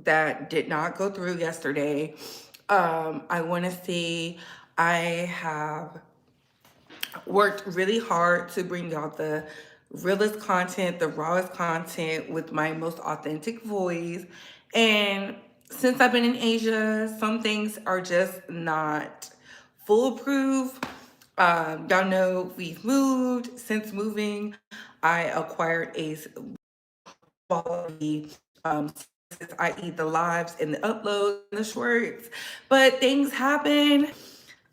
that did not go through yesterday. I want to say I have worked really hard to bring y'all the realest content, the rawest content with my most authentic voice. And since I've been in Asia, some things are just not foolproof. Y'all know we've moved. Since moving, I acquired a quality i.e. the lives and the uploads and the shorts. But things happen.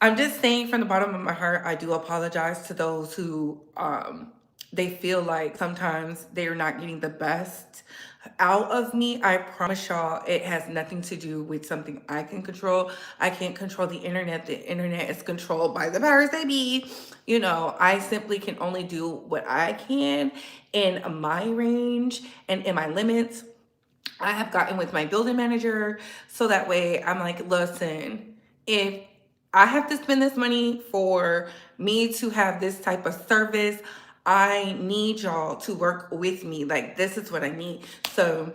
I'm just saying from the bottom of my heart, I do apologize to those who they feel like sometimes they're not getting the best out of me. I promise y'all it has nothing to do with something I can control. I can't control the internet. The internet is controlled by the powers that be. You know, I simply can only do what I can in my range and in my limits. I have gotten with my building manager so that way I'm like, listen, if I have to spend this money for me to have this type of service, I need y'all to work with me. Like, this is what I need. So,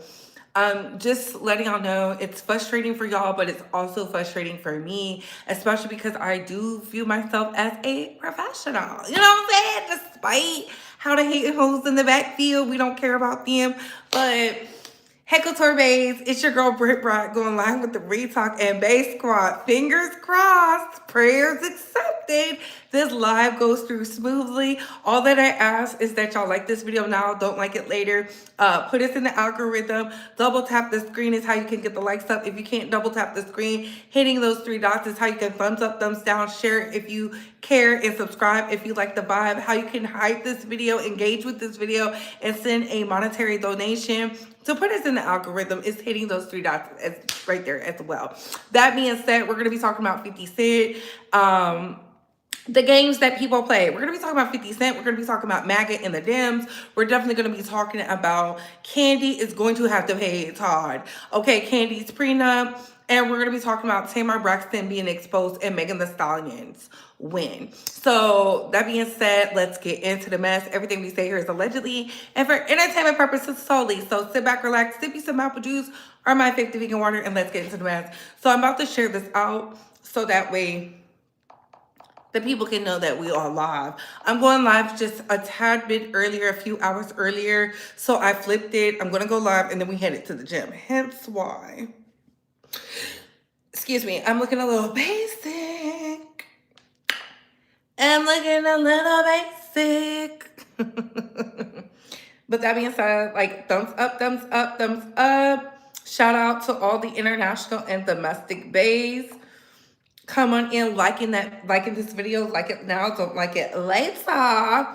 just letting y'all know it's frustrating for y'all, but it's also frustrating for me, especially because I do view myself as a professional. You know what I'm saying? Despite how the hating hoes in the backfield, we don't care about them. But hey, Couture Bays, it's your girl Britt Brock going live with the Retalk and Bass Squad. Fingers crossed, prayers accepted. This live goes through smoothly. All that I ask is that y'all like this video now, don't like it later. Put us in the algorithm. Double tap the screen is how you can get the likes up. If you can't double tap the screen, hitting those three dots is how you can thumbs up, thumbs down, share if you care, and subscribe if you like the vibe. How you can hype this video, engage with this video, and send a monetary donation to put us in the algorithm is hitting those three dots right there as well. That being said, we're going to be talking about 50 Cent. The games that people play. We're going to be talking about 50 Cent. We're going to be talking about MAGA and the DEMs. We're definitely going to be talking about Kandi is going to have to pay Todd. Okay, Kandi's prenup. And we're going to be talking about Tamar Braxton being exposed and Megan Thee Stallion's win. So that being said, let's get into the mess. Everything we say here is allegedly and for entertainment purposes solely. So sit back, relax, sip you some apple juice or my favorite vegan water, and let's get into the mess. So I'm about to share this out so that way the people can know that we are live. I'm going live just a tad bit earlier, a few hours earlier. So I flipped it. I'm going to go live and then we headed to the gym. Hence why, excuse me, I'm looking a little basic. I'm looking a little basic. But that being said, like, thumbs up, thumbs up, thumbs up. Shout out to all the international and domestic bays. Come on in, liking this video, like it now, don't like it later.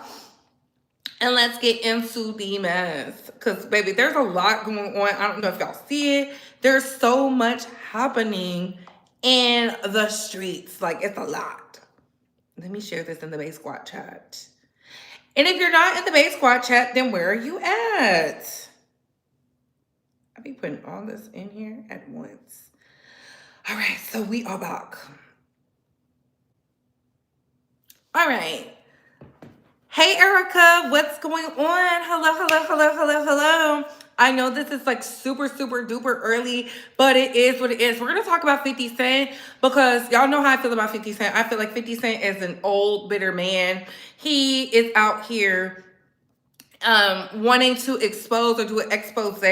And let's get into the mess. Because, baby, there's a lot going on. I don't know if y'all see it. There's so much happening in the streets. Like, it's a lot. Let me share this in the Bass Squad chat. And if you're not in the Bass Squad chat, then where are you at? I'll be putting all this in here at once. All right, so we are back. All right. Hey, Erica, what's going on? Hello, hello, hello, hello, hello. I know this is like super, super duper early, but it is what it is. We're going to talk about 50 Cent because y'all know how I feel about 50 Cent. I feel like 50 Cent is an old, bitter man. He is out here wanting to expose or do an expose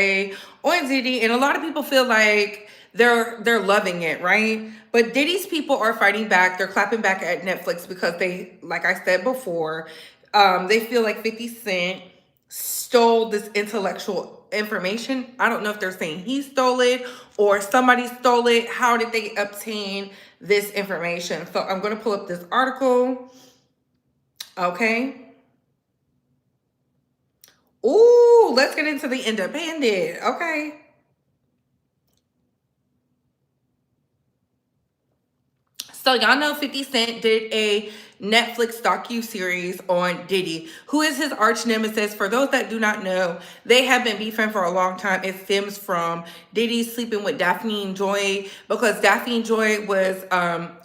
on Diddy, and a lot of people feel like they're loving it, right? But Diddy's people are fighting back. They're clapping back at Netflix because they, like I said before, they feel like 50 Cent stole this intellectual information. I don't know if they're saying he stole it or somebody stole it. How did they obtain this information? So I'm going to pull up this article. Okay. Ooh, let's get into the Independent. Okay. So y'all know 50 Cent did a Netflix docu-series on Diddy, who is his arch nemesis. For those that do not know, they have been beefing for a long time. It stems from Diddy sleeping with Daphne and Joy, because Daphne and Joy was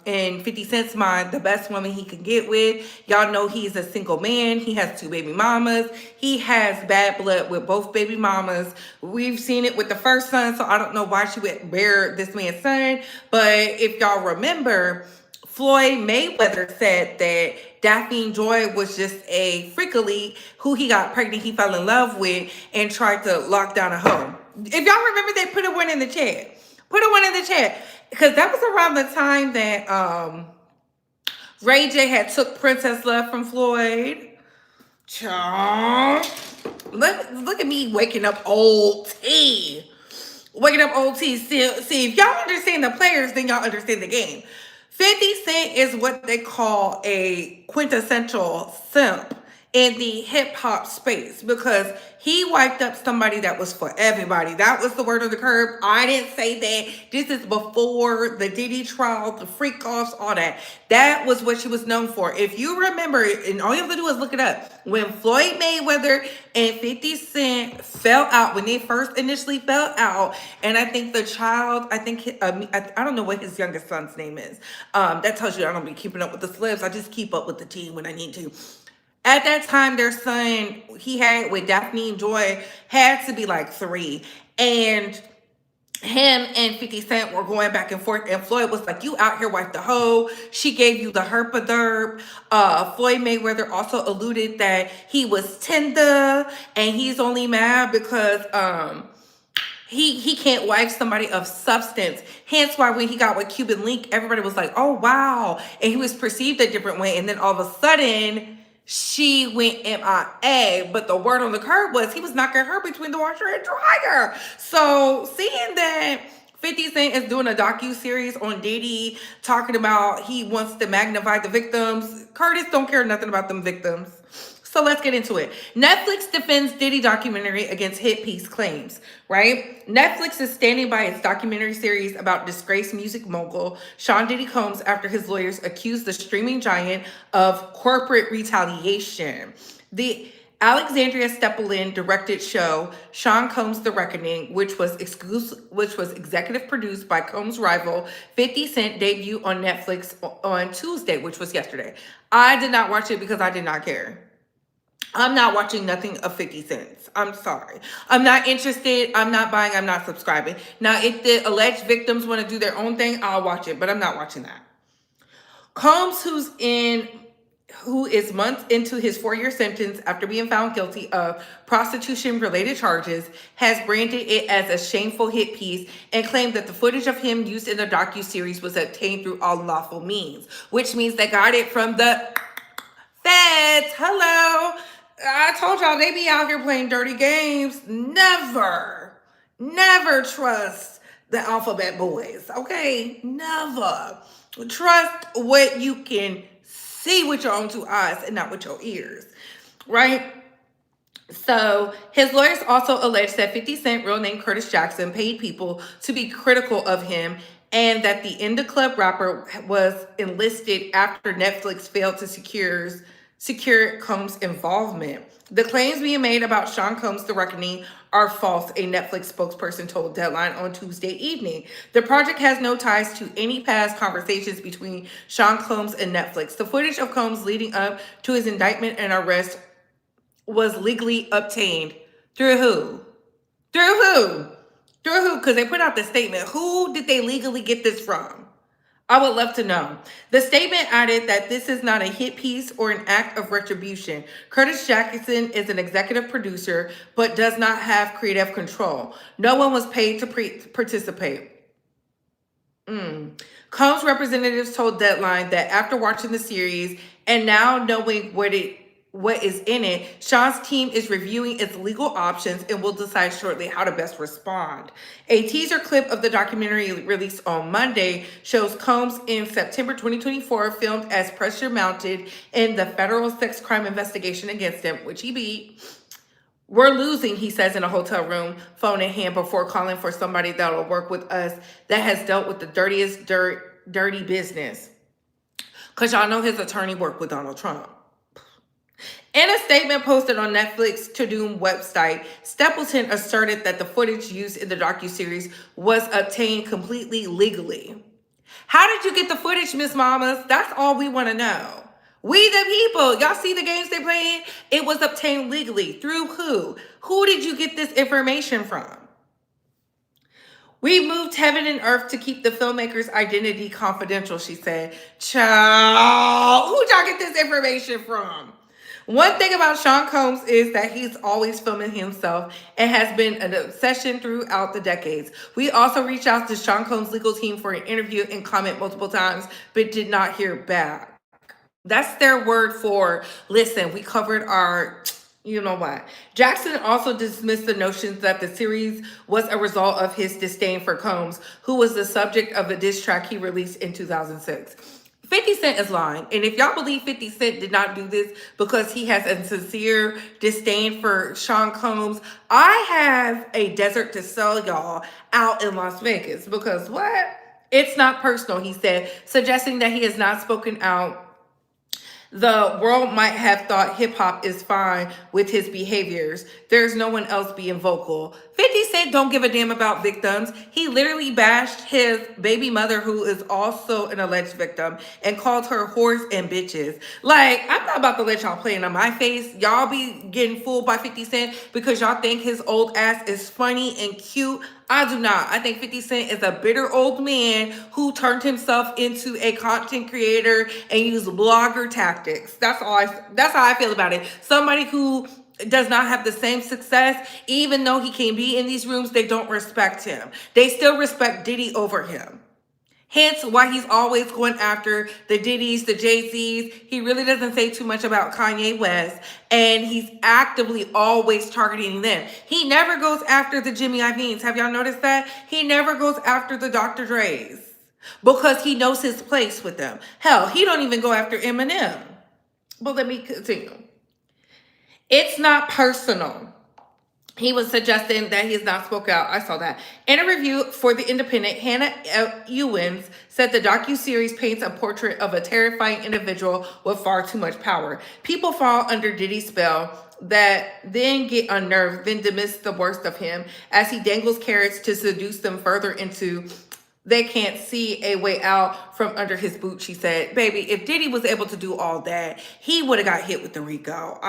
in 50 Cent's mind the best woman he could get with. Y'all know he's a single man. He has 2 baby mamas. He has bad blood with both baby mamas. We've seen it with the first son, so I don't know why she would bear this man's son. But if y'all remember, Floyd Mayweather said that Daphne Joy was just a freak elite who he got pregnant, he fell in love with, and tried to lock down a home. If y'all remember, they put a one in the chat. Put a one in the chat. Because that was around the time that Ray J had took Princess Love from Floyd. Look at me waking up old T. Waking up old T. See, if y'all understand the players, then y'all understand the game. 50 Cent is what they call a quintessential simp in the hip hop space, because he wiped up somebody that was for everybody. That was the word of the curb. I didn't say that. This is before the Diddy trial, the freak offs, all that. That was what she was known for. If you remember, and all you have to do is look it up, when Floyd Mayweather and 50 Cent fell out, when they first initially fell out, and I think the child, I don't know what his youngest son's name is. That tells you I don't be keeping up with the celebs. I just keep up with the team when I need to. At that time, their son, he had with Daphne and Joy, had to be like 3. And him and 50 Cent were going back and forth. And Floyd was like, you out here wipe the hoe. She gave you the herpaderp. Floyd Mayweather also alluded that he was tender. And he's only mad because he can't wife somebody of substance. Hence why when he got with Cuban Link, everybody was like, oh, wow. And he was perceived a different way. And then all of a sudden, she went MIA, but the word on the curb was he was knocking her between the washer and dryer. So seeing that 50 Cent is doing a docu-series on Diddy, talking about he wants to magnify the victims, Curtis don't care nothing about them victims. So let's get into it. Netflix defends Diddy documentary against hit piece claims, right? Netflix is standing by its documentary series about disgraced music mogul Sean Diddy Combs after his lawyers accused the streaming giant of corporate retaliation. The Alexandria Stepelin directed show Sean Combs: The Reckoning, which was executive produced by Combs' rival 50 Cent, debut on Netflix on Tuesday, which was yesterday. I did not watch it because I did not care. I'm not watching nothing of 50 Cent. I'm sorry. I'm not interested. I'm not buying. I'm not subscribing. Now, if the alleged victims want to do their own thing, I'll watch it, but I'm not watching that. Combs, who is months into his 4-year sentence after being found guilty of prostitution-related charges, has branded it as a shameful hit piece and claimed that the footage of him used in the docuseries was obtained through all lawful means, which means they got it from the feds. Hello. I told y'all they be out here playing dirty games. Never trust the alphabet boys, okay? Never. Trust what you can see with your own 2 eyes and not with your ears, right? So his lawyers also alleged that 50 Cent, real name Curtis Jackson, paid people to be critical of him, and that the In Da Club rapper was enlisted after Netflix failed to secure Combs' involvement. The claims being made about Sean Combs: The Reckoning are false, a Netflix spokesperson told Deadline on Tuesday evening. The project has no ties to any past conversations between Sean Combs and Netflix. The footage of Combs leading up to his indictment and arrest was legally obtained. Through who? Through who? Through who? Because they put out the statement. Who did they legally get this from? I would love to know. The statement added that this is not a hit piece or an act of retribution. Curtis Jackson is an executive producer, but does not have creative control. No one was paid to participate. Combs representatives told Deadline that after watching the series and now knowing what is in it, Sean's team is reviewing its legal options and will decide shortly how to best respond. A teaser clip of the documentary released on Monday shows Combs in September 2024 filmed as pressure mounted in the federal sex crime investigation against him, which he beat. We're losing, he says in a hotel room, phone in hand, before calling for somebody that will work with us that has dealt with the dirty business. Because y'all know his attorney worked with Donald Trump. In a statement posted on Netflix Tudum website, Stapleton asserted that the footage used in the docuseries was obtained completely legally. How did you get the footage, Miss Mamas? That's all we want to know. We the people. Y'all see the games they playing? It was obtained legally. Through who? Who did you get this information from? We moved heaven and earth to keep the filmmaker's identity confidential, she said. Child, who'd y'all get this information from? One thing about Sean Combs is that he's always filming himself and has been an obsession throughout the decades. We also reached out to Sean Combs' legal team for an interview and comment multiple times, but did not hear back. That's their word for, listen, we covered our, you know what. Jackson also dismissed the notions that the series was a result of his disdain for Combs, who was the subject of a diss track he released in 2006. 50 Cent is lying. And if y'all believe 50 Cent did not do this because he has a sincere disdain for Sean Combs, I have a desert to sell y'all out in Las Vegas. Because what? It's not personal, he said, suggesting that he has not spoken out. The world might have thought hip-hop is fine with his behaviors. There's no one else being vocal. 50 Cent don't give a damn about victims. He literally bashed his baby mother, who is also an alleged victim, and called her whores and bitches. Like, I'm not about to let y'all play in my face. Y'all be getting fooled by 50 Cent because y'all think his old ass is funny and cute. I do not. I think 50 Cent is a bitter old man who turned himself into a content creator and used blogger tactics. That's how I feel about it. Somebody who does not have the same success, even though he can be in these rooms, they don't respect him. They still respect Diddy over him. Hence why he's always going after the Diddy's, the Jay-Z's. He really doesn't say too much about Kanye West, and he's actively always targeting them. He never goes after the Jimmy Iovine's. Have y'all noticed that? He never goes after the Dr. Dre's because he knows his place with them. Hell, he don't even go after Eminem. But let me continue. It's not personal. He was suggesting that he has not spoke out. I saw that. In a review for The Independent, Hannah Ewens said the docuseries paints a portrait of a terrifying individual with far too much power. People fall under Diddy's spell that then get unnerved, then dismiss the worst of him as he dangles carrots to seduce them further into they can't see a way out from under his boot, she said. Baby, if Diddy was able to do all that, he would have got hit with the RICO.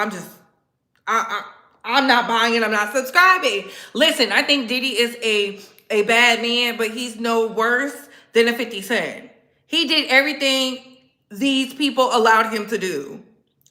I'm not buying it. I'm not subscribing. Listen, I think Diddy is a bad man, but he's no worse than a 50 Cent. He did everything these people allowed him to do.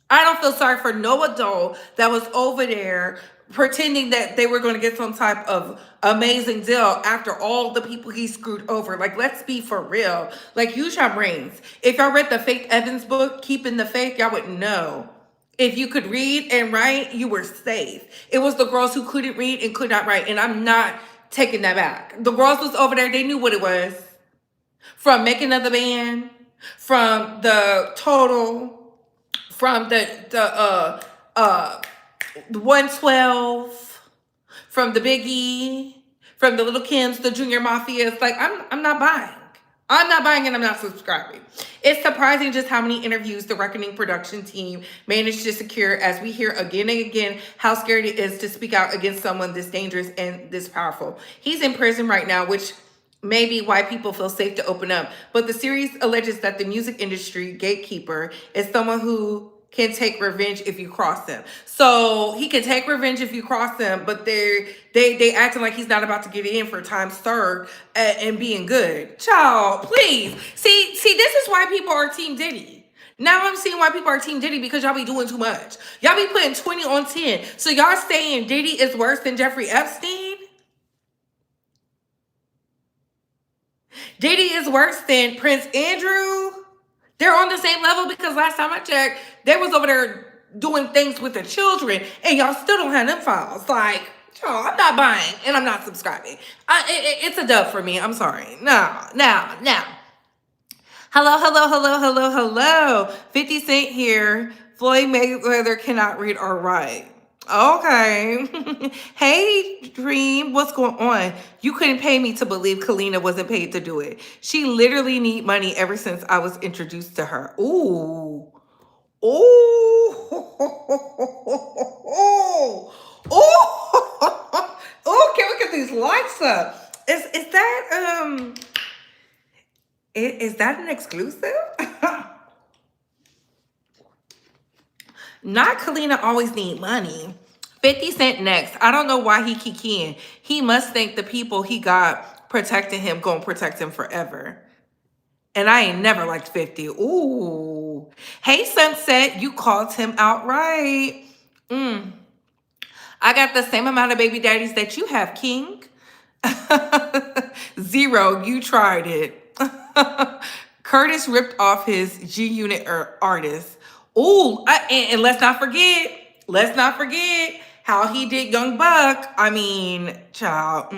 I don't feel sorry for no adult that was over there pretending that they were going to get some type of amazing deal after all the people he screwed over. Like, let's be for real. Like, use your brains. If y'all read the Faith Evans book, Keeping the Faith, y'all would know. If you could read and write, you were safe. It was the girls who couldn't read and could not write. And I'm not taking that back. The girls was over there. They knew what it was. From Making of the Band, from the Total, from the 112, from the Biggie, from the Little Kims, the Junior Mafias. Like, I'm not buying. I'm not buying and I'm not subscribing. It's surprising just how many interviews the Reckoning production team managed to secure as we hear again and again how scary it is to speak out against someone this dangerous and this powerful. He's in prison right now, which may be why people feel safe to open up. But the series alleges that the music industry gatekeeper is someone who can take revenge if you cross them. So he can take revenge if you cross them, but they acting like he's not about to get in for time served and being good. Child, please. See, this is why people are Team Diddy. Now I'm seeing why people are Team Diddy, because y'all be doing too much. Y'all be putting 20 on 10. So y'all saying Diddy is worse than Jeffrey Epstein? Diddy is worse than Prince Andrew? They're on the same level, because last time I checked, they was over there doing things with the children, and y'all still don't have them files. Like, oh, I'm not buying, and I'm not subscribing. It's a dub for me. I'm sorry. No. Hello. 50 Cent here. Floyd Mayweather cannot read or write. Okay. Hey, Dream, what's going on? You couldn't pay me to believe Kalina wasn't paid to do it. She literally need money ever since I was introduced to her. Ooh. Ooh. Ooh. Ooh. Ooh, can we get these lights up? Is that is that an exclusive? Not Kalina always need money. 50 Cent next. I don't know why he kikiing. He must think the people he got protecting him gonna protect him forever. And I ain't never liked 50. Ooh. Hey, Sunset, you called him outright. Mm. I got the same amount of baby daddies that you have, King. Zero, you tried it. Curtis ripped off his G Unit artist. Ooh, and let's not forget how he did Young Buck. I mean, child.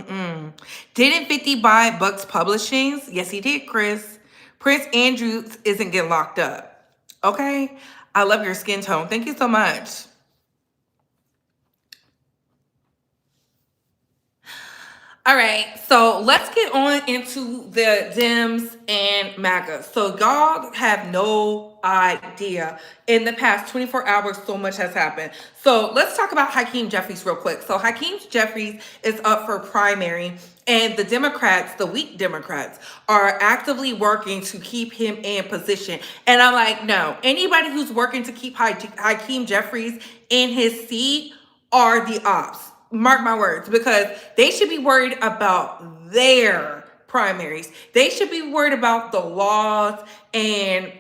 Didn't 50 buy Buck's Publishings? Yes, he did, Chris. Prince Andrews isn't getting locked up. Okay? I love your skin tone. Thank you so much. All right, so let's get on into the DEMs and MAGA. So y'all have no idea. In the past 24 hours, so much has happened. So let's talk about Hakeem Jeffries real quick. So Hakeem Jeffries is up for primary, and the Democrats, the weak Democrats, are actively working to keep him in position. And I'm like, no, anybody who's working to keep Hakeem Jeffries in his seat are the ops. Mark my words, because they should be worried about their primaries. They should be worried about the laws and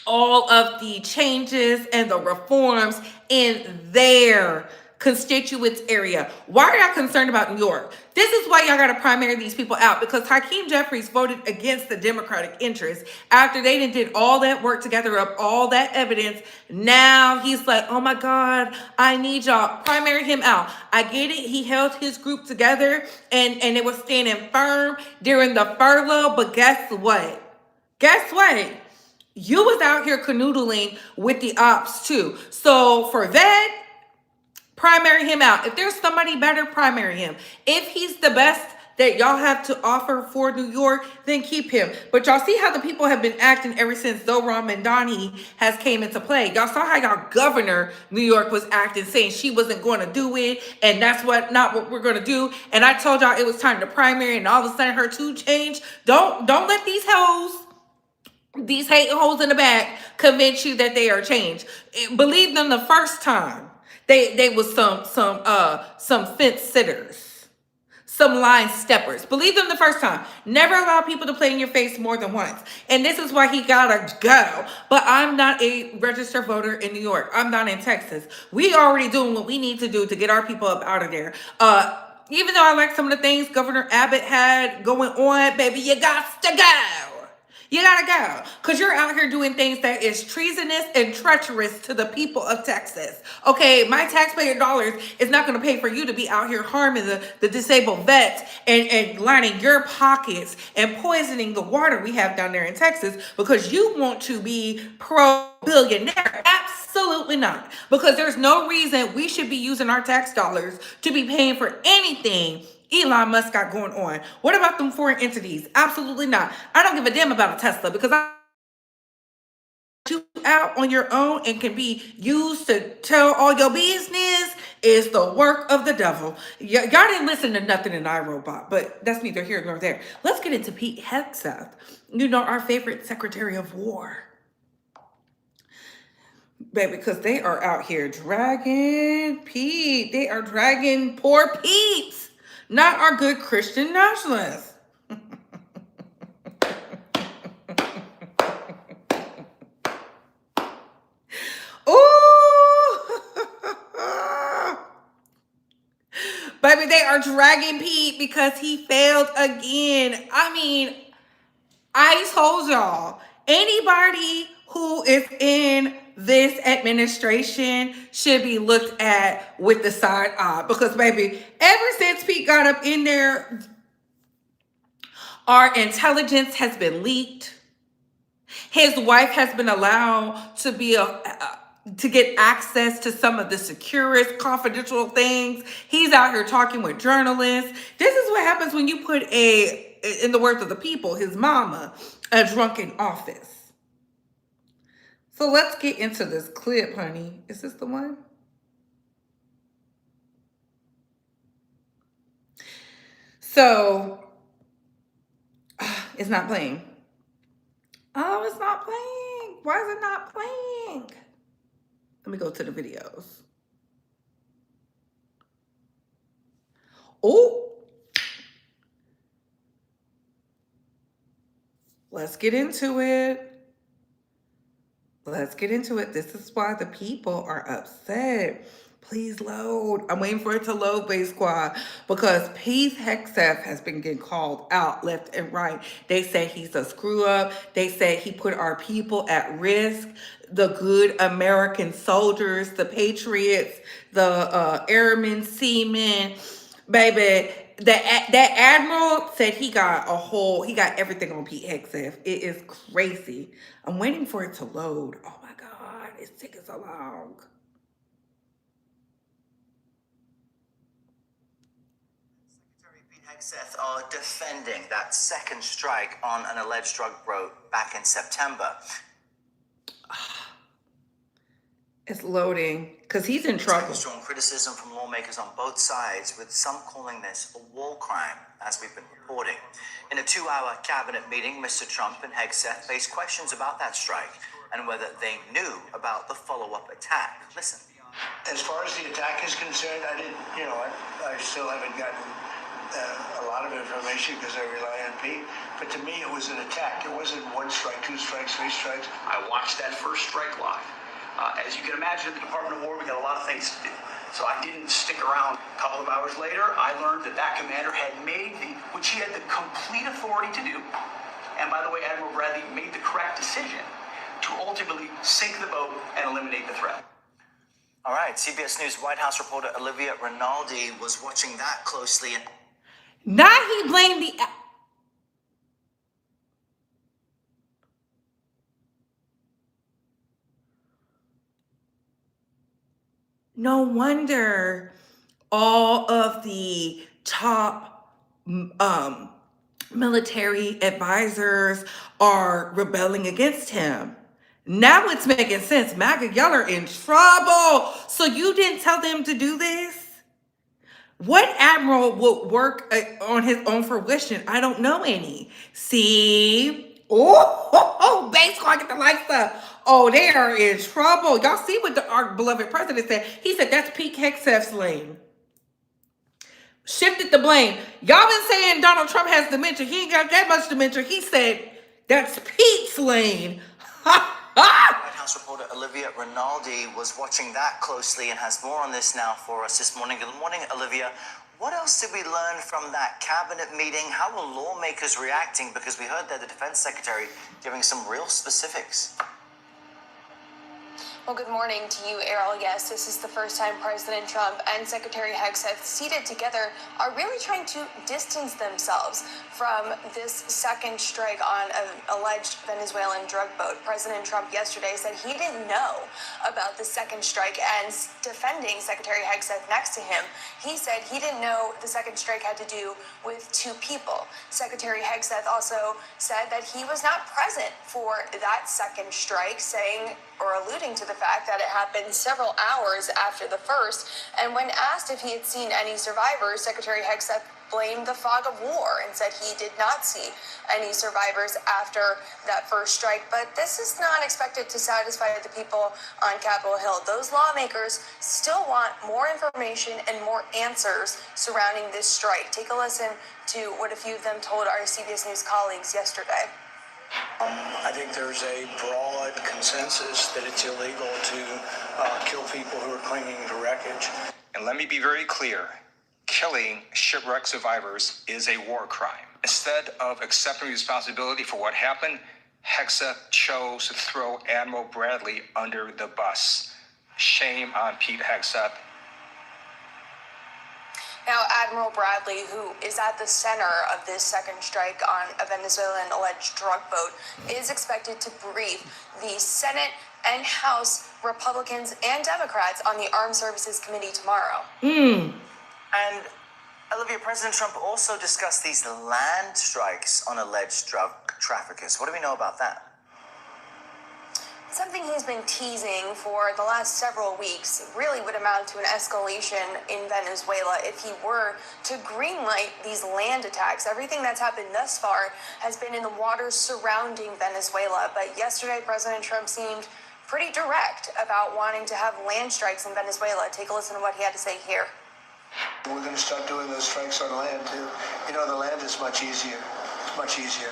all of the changes and the reforms in their constituents area. Why are y'all concerned about New York? This is why y'all got to primary these people out, because Hakeem Jeffries voted against the Democratic interest after they did all that work to gather up all that evidence. Now he's like, oh my God, I need y'all. Primary him out. I get it. He held his group together and it was standing firm during the furlough. But guess what? Guess what? You was out here canoodling with the ops too. So for that, primary him out. If there's somebody better, primary him. If he's the best that y'all have to offer for New York, then keep him. But y'all see how the people have been acting ever since Zohran Mandani has came into play. Y'all saw how y'all governor New York was acting, saying she wasn't going to do it, and that's not what we're going to do. And I told y'all it was time to primary, and all of a sudden her tune changed. Don't let these hating hoes in the back convince you that they are changed. Believe them the first time. They was some fence sitters, some line steppers. Believe them the first time. Never allow people to play in your face more than once. And this is why he gotta go. But I'm not a registered voter in New York. I'm not in Texas. We already doing what we need to do to get our people up out of there. Even though I like some of the things Governor Abbott had going on, baby, you got to go. You gotta go, because you're out here doing things that is treasonous and treacherous to the people of Texas. Okay, my taxpayer dollars is not going to pay for you to be out here harming the disabled vets and lining your pockets and poisoning the water we have down there in Texas because you want to be pro-billionaire. Absolutely not, because there's no reason we should be using our tax dollars to be paying for anything Elon Musk got going on. What about them foreign entities? Absolutely not. I don't give a damn about a Tesla, because you out on your own and can be used to tell all your business is the work of the devil. Y'all didn't listen to nothing in iRobot, but that's neither here nor there. Let's get into Pete Hegseth, our favorite Secretary of War. Baby, because they are out here dragging Pete. They are dragging poor Pete. Not our good Christian nationalists. Ooh. Baby, they are dragging Pete because he failed again. I mean, I told y'all, anybody who is in this administration should be looked at with the side eye, because baby, ever since Pete got up in there, our intelligence has been leaked. His wife has been allowed to be to get access to some of the securest confidential things. He's out here talking with journalists. This is what happens when you put in the words of the people, his mama, a drunk in office. So let's get into this clip, honey. Is this the one? So it's not playing. Oh, it's not playing. Why is it not playing? Let me go to the videos. Oh, let's get into it. Let's get into it. This is why the people are upset. Please load. I'm waiting for it to load, Base Squad, because Pete Hegseth has been getting called out left and right. They say he's a screw up. They say he put our people at risk. The good American soldiers, the patriots, the airmen, seamen, baby. That admiral said he got everything on Pete Hegseth. It is crazy. I'm waiting for it to load. Oh my God, it's taking so long. Secretary Pete Hegseth are defending that second strike on an alleged drug boat back in September. It's loading because he's in trouble. Strong criticism from lawmakers on both sides, with some calling this a war crime, as we've been reporting. In a 2-hour cabinet meeting, Mr. Trump and Hegseth faced questions about that strike and whether they knew about the follow-up attack. Listen. As far as the attack is concerned, I still haven't gotten a lot of information because I rely on Pete. But to me, it was an attack. It wasn't 1 strike, 2 strikes, 3 strikes. I watched that first strike live. As you can imagine, at the Department of War, we got a lot of things to do. So I didn't stick around. A couple of hours later, I learned that commander had made which he had the complete authority to do. And by the way, Admiral Bradley made the correct decision to ultimately sink the boat and eliminate the threat. All right, CBS News White House reporter Olivia Rinaldi was watching that closely. Now he blamed the... No wonder all of the top military advisors are rebelling against him. Now it's making sense. MAGA, y'all are in trouble. So you didn't tell them to do this? What admiral would work on his own fruition? I don't know any. See? Oh, Base Squad, get the lights up. Oh, they are in trouble. Y'all see what our beloved president said? He said that's Pete Hegseth's lane. Shifted the blame. Y'all been saying Donald Trump has dementia. He ain't got that much dementia. He said that's Pete's lane. White House reporter Olivia Rinaldi was watching that closely and has more on this now for us this morning. Good morning, Olivia. What else did we learn from that cabinet meeting? How were lawmakers reacting? Because we heard that the defense secretary giving some real specifics. Well, good morning to you, Errol. Yes, this is the first time President Trump and Secretary Hegseth, seated together, are really trying to distance themselves from this second strike on an alleged Venezuelan drug boat. President Trump yesterday said he didn't know about the second strike, and defending Secretary Hegseth next to him, he said he didn't know the second strike had to do with 2 people. Secretary Hegseth also said that he was not present for that second strike, saying or alluding to the fact that it happened several hours after the first. And when asked if he had seen any survivors, Secretary Hegseth blamed the fog of war and said he did not see any survivors after that first strike. But this is not expected to satisfy the people on Capitol Hill. Those lawmakers still want more information and more answers surrounding this strike. Take a listen to what a few of them told our CBS News colleagues yesterday. I think there's a broad consensus that it's illegal to kill people who are clinging to wreckage. And let me be very clear, killing shipwreck survivors is a war crime. Instead of accepting responsibility for what happened, Hegseth chose to throw Admiral Bradley under the bus. Shame on Pete Hegseth. Now, Admiral Bradley, who is at the center of this second strike on a Venezuelan alleged drug boat, is expected to brief the Senate and House Republicans and Democrats on the Armed Services Committee tomorrow. And Olivia, President Trump also discussed these land strikes on alleged drug traffickers. What do we know about that? Something he's been teasing for the last several weeks really would amount to an escalation in Venezuela if he were to greenlight these land attacks. Everything that's happened thus far has been in the waters surrounding Venezuela, but yesterday President Trump seemed pretty direct about wanting to have land strikes in Venezuela. Take a listen to what he had to say here. We're going to start doing those strikes on land too. You know, the land is much easier. It's much easier.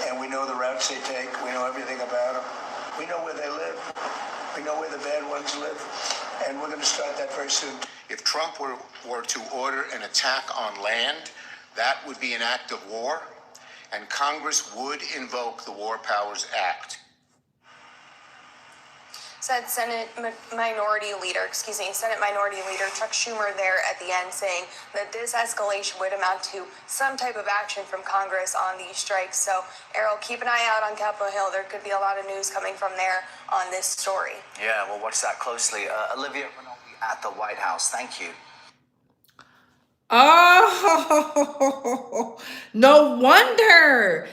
And we know the routes they take. We know everything about them. We know where they live. We know where the bad ones live. And we're going to start that very soon. If Trump were to order an attack on land, that would be an act of war, and Congress would invoke the War Powers Act. Said Senate Minority Leader Chuck Schumer there at the end, saying that this escalation would amount to some type of action from Congress on these strikes. So, Errol, keep an eye out on Capitol Hill. There could be a lot of news coming from there on this story. Yeah, we'll watch that closely. Olivia Rinaldi at the White House. Thank you. Oh, no wonder.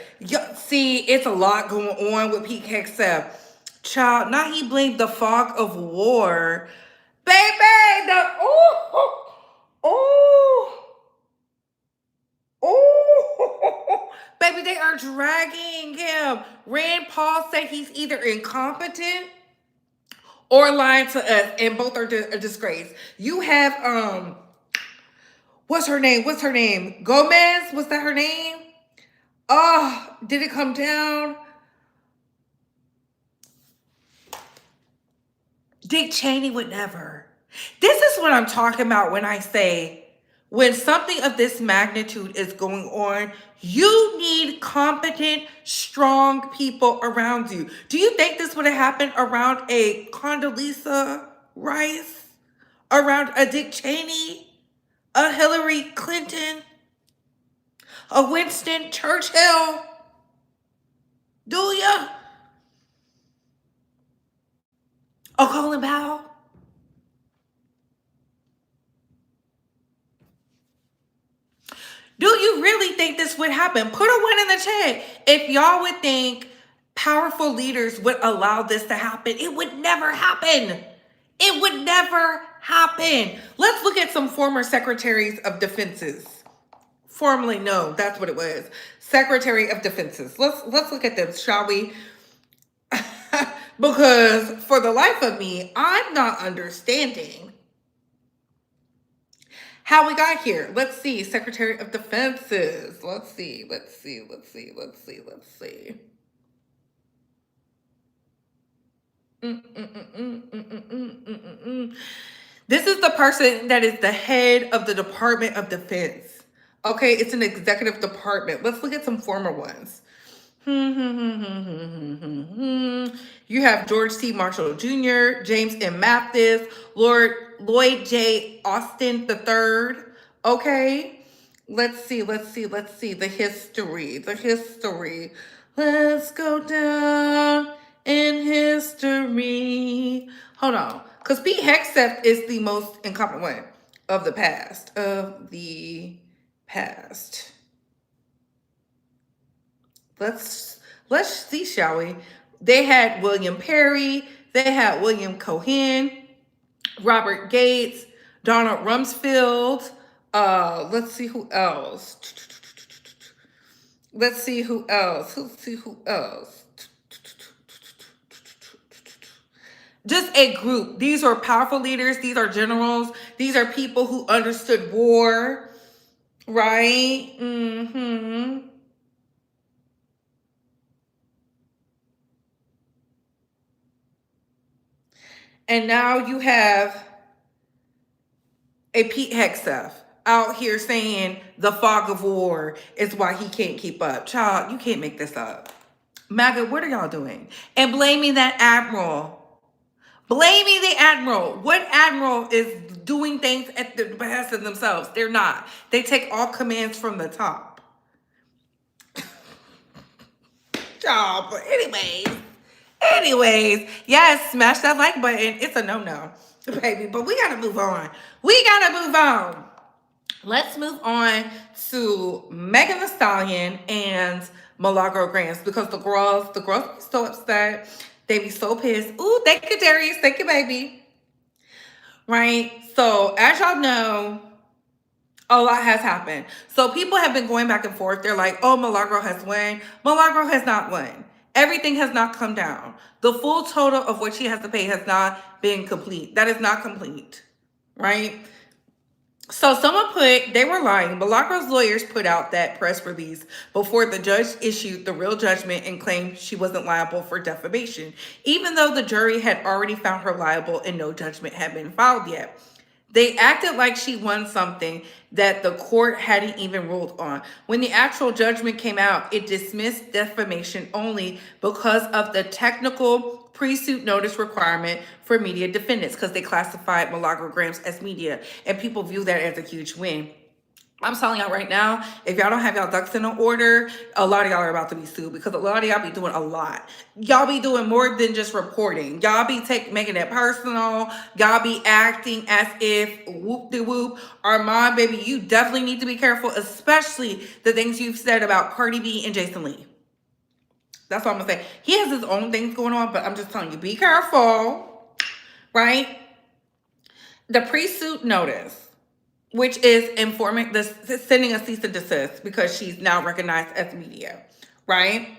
See, it's a lot going on with Pete Hegseth. Child, now he blamed the fog of war. Baby, baby, they are dragging him. Rand Paul said he's either incompetent or lying to us, and both are a disgrace. You have, what's her name? Gomez? Was that her name? Oh, did it come down? Dick Cheney would never. This is what I'm talking about when I say, when something of this magnitude is going on, you need competent, strong people around you. Do you think this would have happened around a Condoleezza Rice? Around a Dick Cheney? A Hillary Clinton? A Winston Churchill? Do ya? A Colin Powell? Do you really think this would happen? Put a 1 in the chat. If y'all would think powerful leaders would allow this to happen, it would never happen. It would never happen. Let's look at some former secretaries of defenses. Formerly, no, that's what it was. Secretary of Defenses. Let's look at them, shall we? Because for the life of me, I'm not understanding how we got here. Let's see. Secretary of Defenses. Let's see. This is the person that is the head of the Department of Defense. Okay, it's an executive department. Let's look at some former ones. You have George C. Marshall Jr., James M. Mathis, Lloyd J. Austin III. Okay, let's see the history. Let's go down in history. Hold on, because Pete Hegseth is the most incompetent one of the past. Let's see, shall we? They had William Perry, they had William Cohen, Robert Gates, Donald Rumsfeld. Let's see who else. Just a group. These are powerful leaders. These are generals. These are people who understood war, right? And now you have a Pete Hegseth out here saying the fog of war is why he can't keep up. Child, you can't make this up. MAGA, what are y'all doing? And blaming that admiral. Blaming the admiral. What admiral is doing things at the behest of themselves? They're not. They take all commands from the top. Oh, but anyways, yes, smash that like button. It's a no-no, baby. But we gotta move on. Let's move on to Megan Thee Stallion and Milagro Grams, because the girls be so upset. They be so pissed. Ooh, thank you, Darius. Thank you, baby. Right? So, as y'all know, a lot has happened. So people have been going back and forth. They're like, oh, Milagro has won. Milagro has not won. Everything has not come down. The full total of what she has to pay has not been complete. That is not complete. Right? So someone they were lying. Milagro's lawyers put out that press release before the judge issued the real judgment and claimed she wasn't liable for defamation, even though the jury had already found her liable and no judgment had been filed yet. They acted like she won something that the court hadn't even ruled on. When the actual judgment came out, it dismissed defamation only because of the technical pre-suit notice requirement for media defendants, because they classified Milagro Grams as media, and people view that as a huge win. I'm telling y'all right now, if y'all don't have y'all ducks in order, a lot of y'all are about to be sued, because a lot of y'all be doing a lot. Y'all be doing more than just reporting. Y'all be making it personal. Y'all be acting as if whoop-de-whoop. Armand, baby, you definitely need to be careful, especially the things you've said about Cardi B and Jason Lee. That's what I'm gonna say. He has his own things going on, but I'm just telling you, be careful, right? The pre-suit notice, which is sending a cease and desist because she's now recognized as media, right?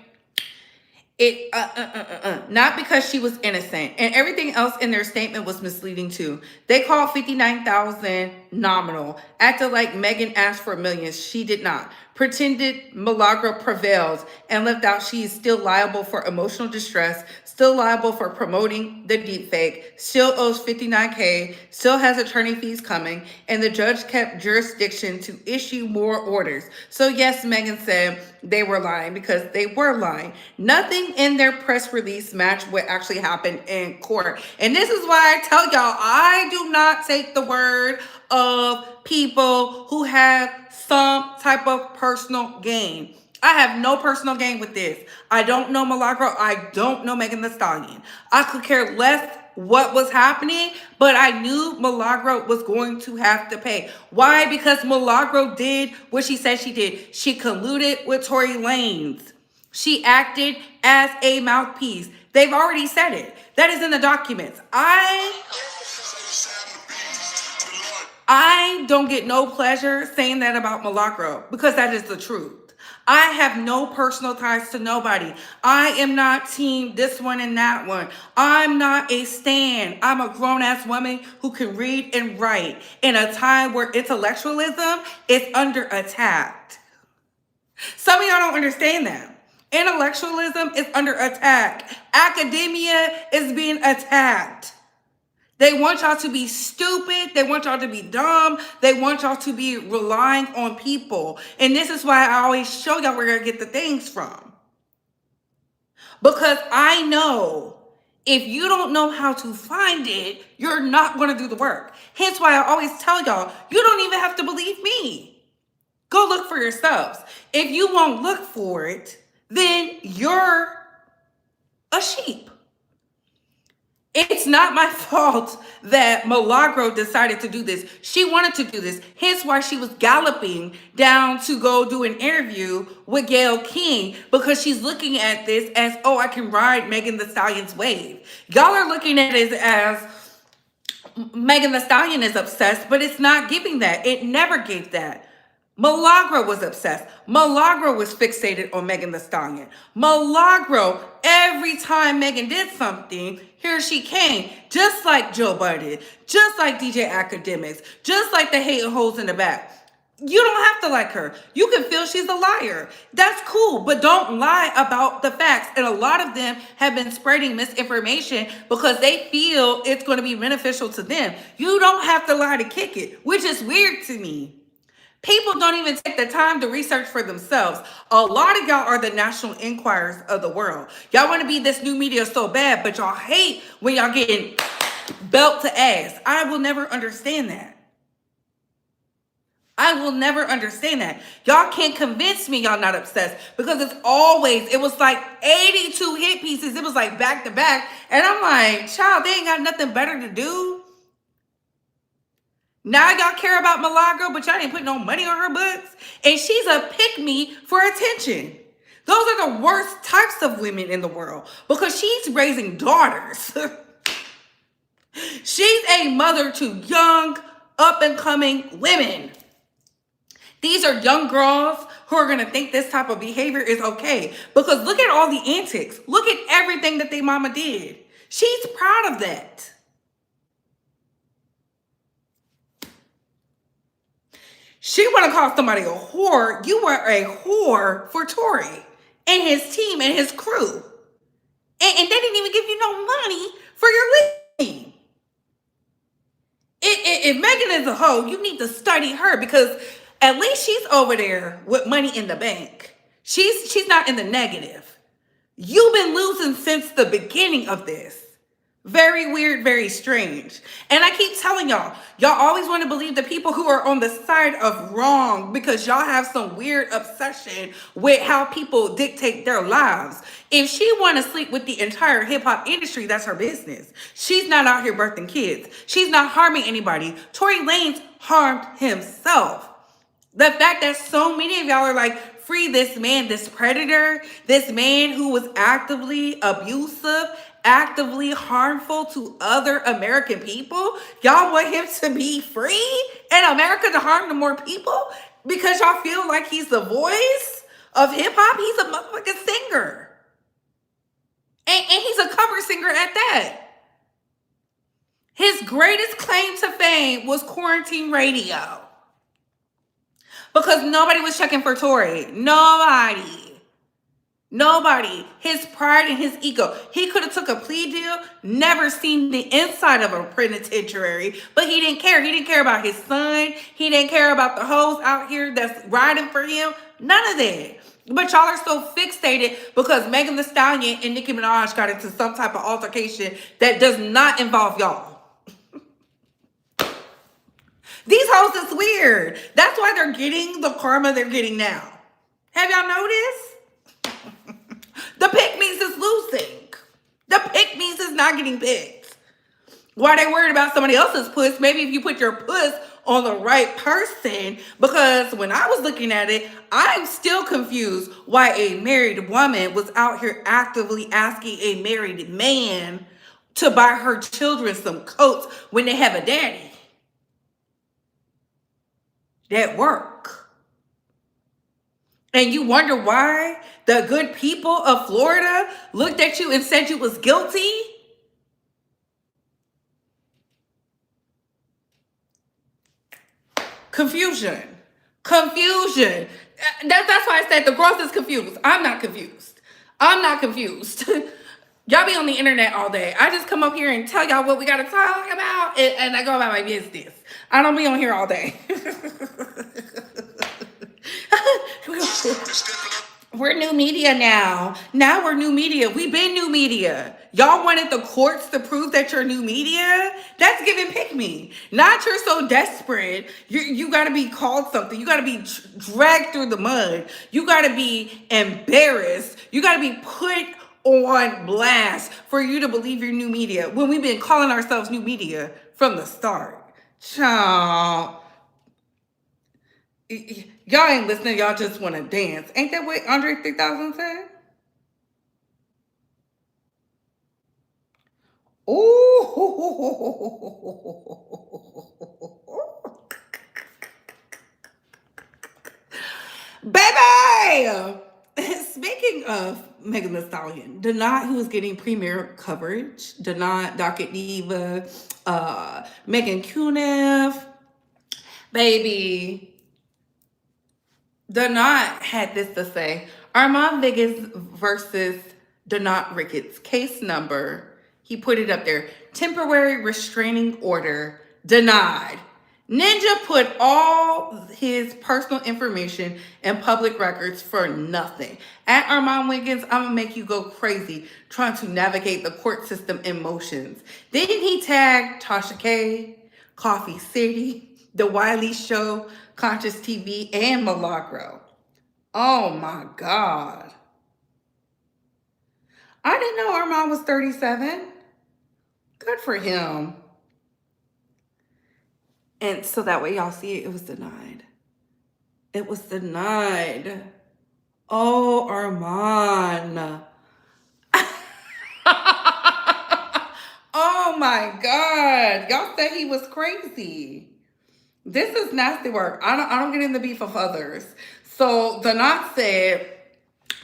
Not because she was innocent, and everything else in their statement was misleading too. They called $59,000 nominal, acted like Megan asked for millions. She did not. Pretended Milagro prevailed and left out she is still liable for emotional distress, still liable for promoting the deepfake, still owes $59K, still has attorney fees coming, and the judge kept jurisdiction to issue more orders. So yes, Megan said they were lying, because they were lying. Nothing in their press release matched what actually happened in court. And this is why I tell y'all, I do not take the word of people who have some type of personal gain. I have no personal gain with this. I don't know Milagro. I don't know Megan Thee Stallion. I could care less what was happening, but I knew Milagro was going to have to pay. Why? Because Milagro did what she said she did. She colluded with Tory Lanez. She acted as a mouthpiece. They've already said it. That is in the documents. I don't get no pleasure saying that about Milagro, because that is the truth. I have no personal ties to nobody. I am not team this one and that one. I'm not a stan. I'm a grown-ass woman who can read and write in a time where intellectualism is under attack. Some of y'all don't understand that. Intellectualism is under attack. Academia is being attacked. They want y'all to be stupid. They want y'all to be dumb. They want y'all to be relying on people. And this is why I always show y'all where I get the things from. Because I know if you don't know how to find it, you're not going to do the work. Hence why I always tell y'all, you don't even have to believe me. Go look for yourselves. If you won't look for it, then you're a sheep. It's not my fault that Milagro decided to do this. She wanted to do this. Hence why she was galloping down to go do an interview with Gayle King, because she's looking at this as, oh, I can ride Megan Thee Stallion's wave. Y'all are looking at it as Megan Thee Stallion is obsessed, but it's not giving that. It never gave that. Milagro was obsessed. Milagro was fixated on Megan Thee Stallion. Milagro, every time Megan did something, here she came. Just like Joe Budden, just like DJ Academics, just like the hating hoes in the back. You don't have to like her. You can feel she's a liar. That's cool, but don't lie about the facts. And a lot of them have been spreading misinformation because they feel it's going to be beneficial to them. You don't have to lie to kick it, which is weird to me. People don't even take the time to research for themselves. A lot of y'all are the National Enquirers of the world. Y'all want to be this new media so bad, but y'all hate when y'all getting belt to ass. I will never understand that. I will never understand that. Y'all can't convince me y'all not obsessed, because it's always, it was like 82 hit pieces. It was like back to back. And I'm like, child, they ain't got nothing better to do. Now y'all care about Milagro, but y'all ain't putting no money on her books. And she's a pick-me for attention. Those are the worst types of women in the world, because she's raising daughters. She's a mother to young, up-and-coming women. These are young girls who are going to think this type of behavior is okay. Because look at all the antics. Look at everything that their mama did. She's proud of that. She want to call somebody a whore. You were a whore for Tory and his team and his crew. And they didn't even give you no money for your leave. If Megan is a hoe, you need to study her, because at least she's over there with money in the bank. She's not in the negative. You've been losing since the beginning of this. Very weird, very strange. And I keep telling y'all always want to believe the people who are on the side of wrong, because y'all have some weird obsession with how people dictate their lives. If she want to sleep with the entire hip hop industry, that's her business. She's not out here birthing kids. She's not harming anybody. Tory Lanez harmed himself. The fact that so many of y'all are like, free this man, this predator, this man who was actively abusive, actively harmful to other American people. Y'all want him to be free in America to harm to more people because y'all feel like he's the voice of hip hop? He's a motherfucking singer. And he's a cover singer at that. His greatest claim to fame was quarantine radio. Because nobody was checking for Tory. Nobody. His pride and his ego. He could have took a plea deal, never seen the inside of a penitentiary, but he didn't care. He didn't care about his son. He didn't care about the hoes out here that's riding for him. None of that. But y'all are so fixated because Megan Thee Stallion and Nicki Minaj got into some type of altercation that does not involve y'all. These hoes is weird. That's why they're getting the karma they're getting now. Have y'all noticed? The pick-me's is losing. The pick-me's is not getting picked. Why they worried about somebody else's puss? Maybe if you put your puss on the right person. Because when I was looking at it, I'm still confused why a married woman was out here actively asking a married man to buy her children some coats when they have a daddy. That work. And you wonder why the good people of Florida looked at you and said you was guilty? Confusion. That's why I said the girls is confused. I'm not confused. Y'all be on the internet all day. I just come up here and tell y'all what we got to talk about, and I go about my business. I don't be on here all day. We're new media now. Now we're new media. We've been new media. Y'all wanted the courts to prove that you're new media? That's giving pick me. Not you're so desperate. You got to be called something. You got to be dragged through the mud. You got to be embarrassed. You got to be put on blast for you to believe you're new media when we've been calling ourselves new media from the start. Child. Y'all ain't listening. Y'all just want to dance. Ain't that what Andre 3000 said? Ooh. Baby! Speaking of Megan Thee Stallion, Denot, who is getting premier coverage, Denot, Docket Diva, Megan Cuniff, baby. Denot had this to say: Armand Vegas versus Denot Ricketts, case number. He put it up there. Temporary restraining order denied. Ninja put all his personal information in public records for nothing. At Armand Wiggins, I'm gonna make you go crazy trying to navigate the court system emotions. Didn't he tag Tasha K, Coffee City, The Wiley Show, Conscious TV, and Milagro? Oh my God. I didn't know Armand was 37. Good for him. And so that way y'all see it was denied. It was denied. Oh, Armand. Oh my God. Y'all said he was crazy. This is nasty work. I don't get in the beef of others. So Donat said,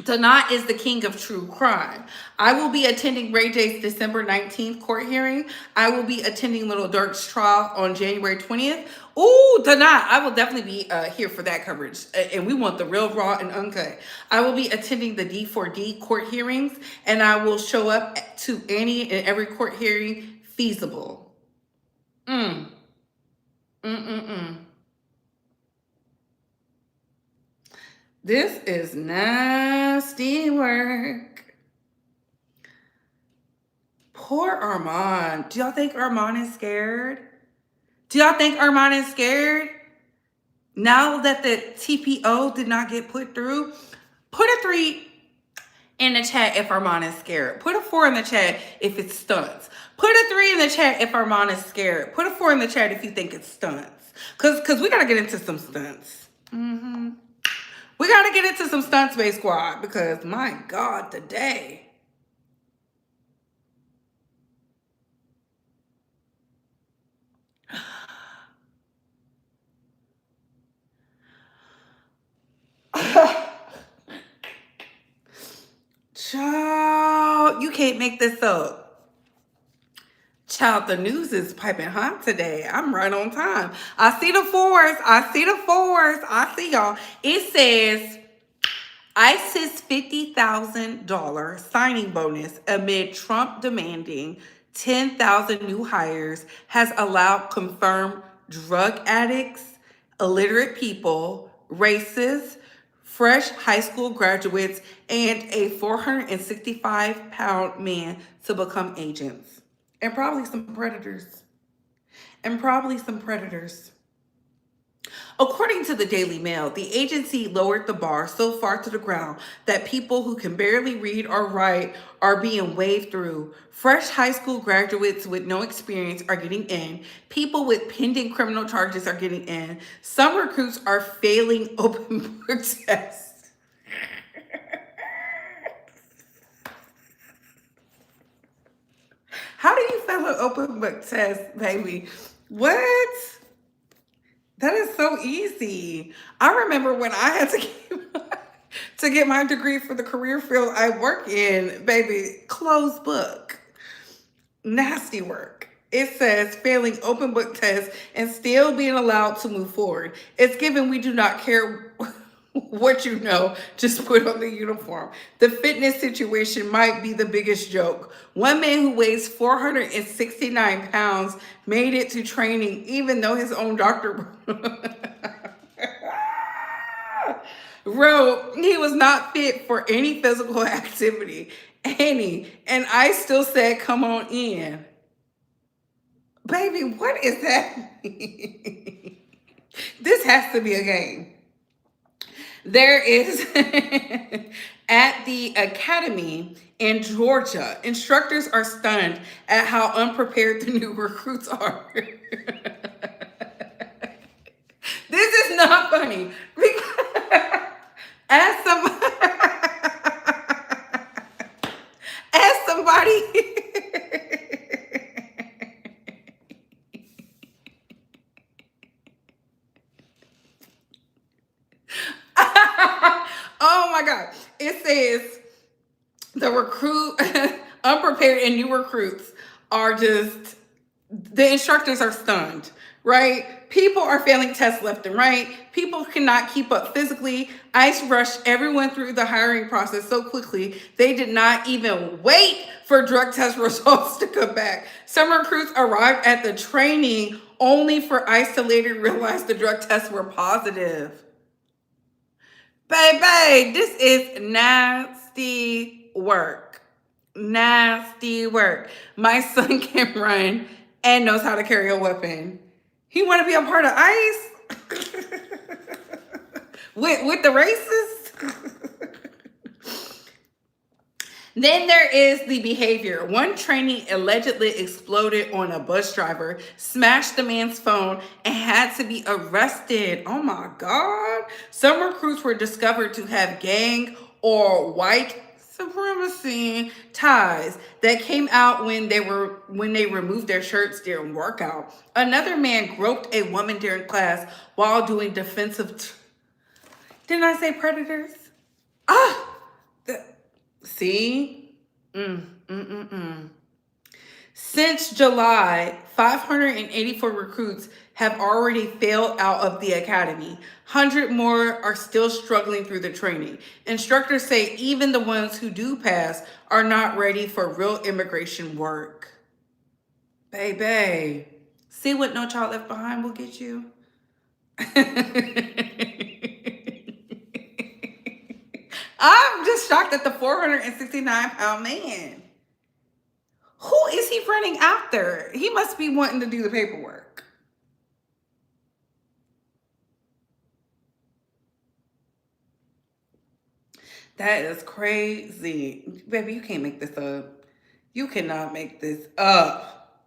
Donat is the king of true crime. I will be attending Ray J's December 19th court hearing. I will be attending Little Dirk's trial on January 20th. Ooh, Donat, I will definitely be here for that coverage. And we want the real raw and uncut. I will be attending the D4D court hearings, and I will show up to any and every court hearing feasible. This is nasty work. Poor Armand. Do y'all think Armand is scared? Do y'all think Armand is scared? Now that the TPO did not get put through, put a 3 in the chat if Armand is scared. Put a 4 in the chat if it's stunts. Put a 3 in the chat if Armand is scared. Put a 4 in the chat if you think it's stunts. Cause we gotta get into some stunts. We gotta get into some stunts, Bay Squad, because my God, today. Child, you can't make this up. Child, the news is piping hot today. I'm right on time. I see the 4s. I see the 4s. I see y'all. It says ICE's $50,000 signing bonus amid Trump demanding 10,000 new hires has allowed confirmed drug addicts, illiterate people, racists, fresh high school graduates, and a 465-pound man to become agents. And probably some predators. According to the Daily Mail, the agency lowered the bar so far to the ground that people who can barely read or write are being waved through. Fresh high school graduates with no experience are getting in. People with pending criminal charges are getting in. Some recruits are failing open book tests. How do you fail an open book test, baby? What? That is so easy. I remember when I had to get my degree for the career field I work in, baby, closed book. Nasty work. It says failing open book tests and still being allowed to move forward. It's given we do not care what you know, just put on the uniform. The fitness situation might be the biggest joke. One man who weighs 469 pounds made it to training even though his own doctor wrote he was not fit for any physical activity. And I still said, come on in. Baby, what is that? This has to be a game. There is, at the academy in Georgia, instructors are stunned at how unprepared the new recruits are. This is not funny. As somebody oh my God. It says the unprepared and new recruits are just, the instructors are stunned, right? People are failing tests left and right. People cannot keep up physically. ICE rushed everyone through the hiring process so quickly, they did not even wait for drug test results to come back. Some recruits arrived at the training only for ICE to later realize the drug tests were positive. Baby, this is nasty work. Nasty work. My son can run and knows how to carry a weapon. He want to be a part of ICE? with the racists? Then there is the behavior. One trainee allegedly exploded on a bus driver, smashed the man's phone, and had to be arrested. Oh my God. Some recruits were discovered to have gang or white supremacy ties that came out when they removed their shirts during workout. Another man groped a woman during class while doing defensive. Didn't I say predators? See? Since July, 584 recruits have already failed out of the academy. 100 more are still struggling through the training. Instructors say even the ones who do pass are not ready for real immigration work. Baby, see what No Child Left Behind will get you? I'm just shocked at the 469-pound man. Who is he running after? He must be wanting to do the paperwork. That is crazy. Baby, you can't make this up. You cannot make this up.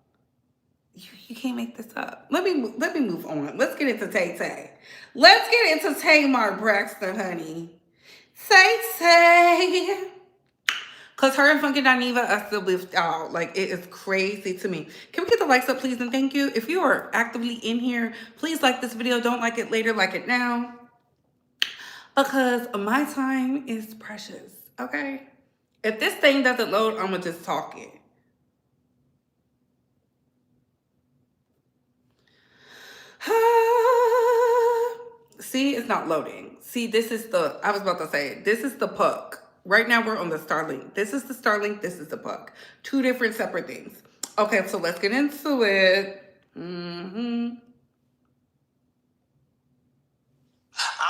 You can't make this up. Let me move on. Let's get into Tay. Let's get into Tamar Braxton, honey. Tay. Because her and Funky Dineva are still lived out. Like, it is crazy to me. Can we get the likes up, please? And thank you. If you are actively in here, please like this video. Don't like it later. Like it now. Because my time is precious. Okay? If this thing doesn't load, I'm going to just talk it. See, it's not loading. See, this is the, I was about to say, this is the puck. Right now we're on the Starlink. This is the Starlink, this is the puck. Two different separate things. Okay, so let's get into it. I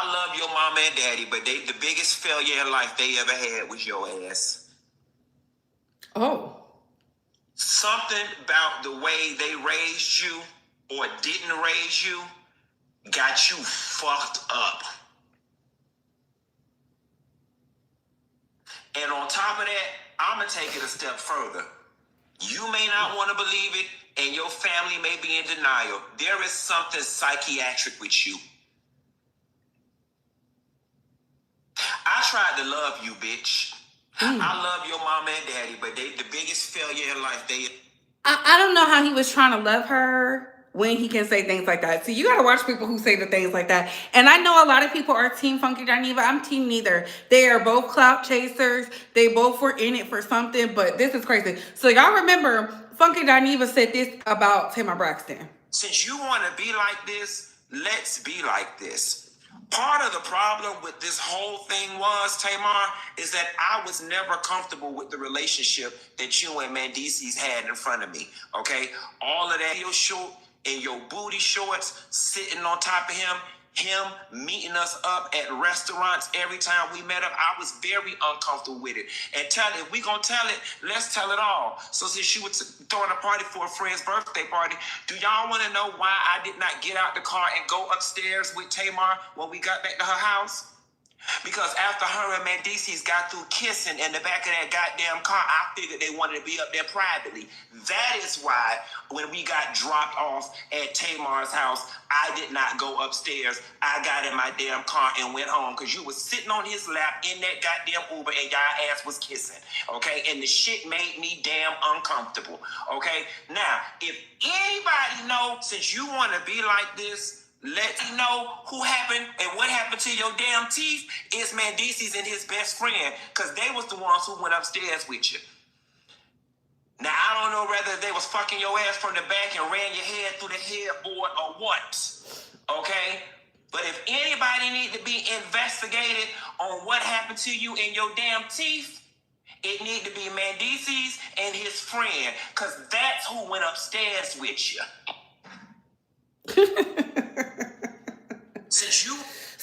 love your mama and daddy, but the biggest failure in life they ever had was your ass. Oh. Something about the way they raised you or didn't raise you got you fucked up. And on top of that, I'm going to take it a step further. You may not want to believe it, and your family may be in denial. There is something psychiatric with you. I tried to love you, bitch. I love your mama and daddy, but the biggest failure in life, I don't know how he was trying to love her when he can say things like that. See, you gotta watch people who say the things like that. And I know a lot of people are team Funky Dineva. I'm team neither. They are both clout chasers. They both were in it for something, but this is crazy. So y'all remember Funky Dineva said this about Tamar Braxton. Since you want to be like this, let's be like this. Part of the problem with this whole thing was, Tamar, is that I was never comfortable with the relationship that you and Mendices had in front of me, okay? All of that, your short and your booty shorts sitting on top of him meeting us up at restaurants every time we met up, I was very uncomfortable with it. And if we gonna tell it, let's tell it all. So since you were throwing a party for a friend's birthday party, do y'all want to know why I did not get out the car and go upstairs with Tamar when we got back to her house? Because after her and Mendices got through kissing in the back of that goddamn car, I figured they wanted to be up there privately. That is why when we got dropped off at Tamar's house, I did not go upstairs. I got in my damn car and went home because you was sitting on his lap in that goddamn Uber and y'all ass was kissing, okay? And the shit made me damn uncomfortable, okay? Now, if anybody know, since you want to be like this, let me know who happened and what happened to your damn teeth is Mendices and his best friend, because they was the ones who went upstairs with you. Now, I don't know whether they was fucking your ass from the back and ran your head through the headboard or what, okay? But if anybody need to be investigated on what happened to you in your damn teeth, it need to be Mendices and his friend, because that's who went upstairs with you. Since you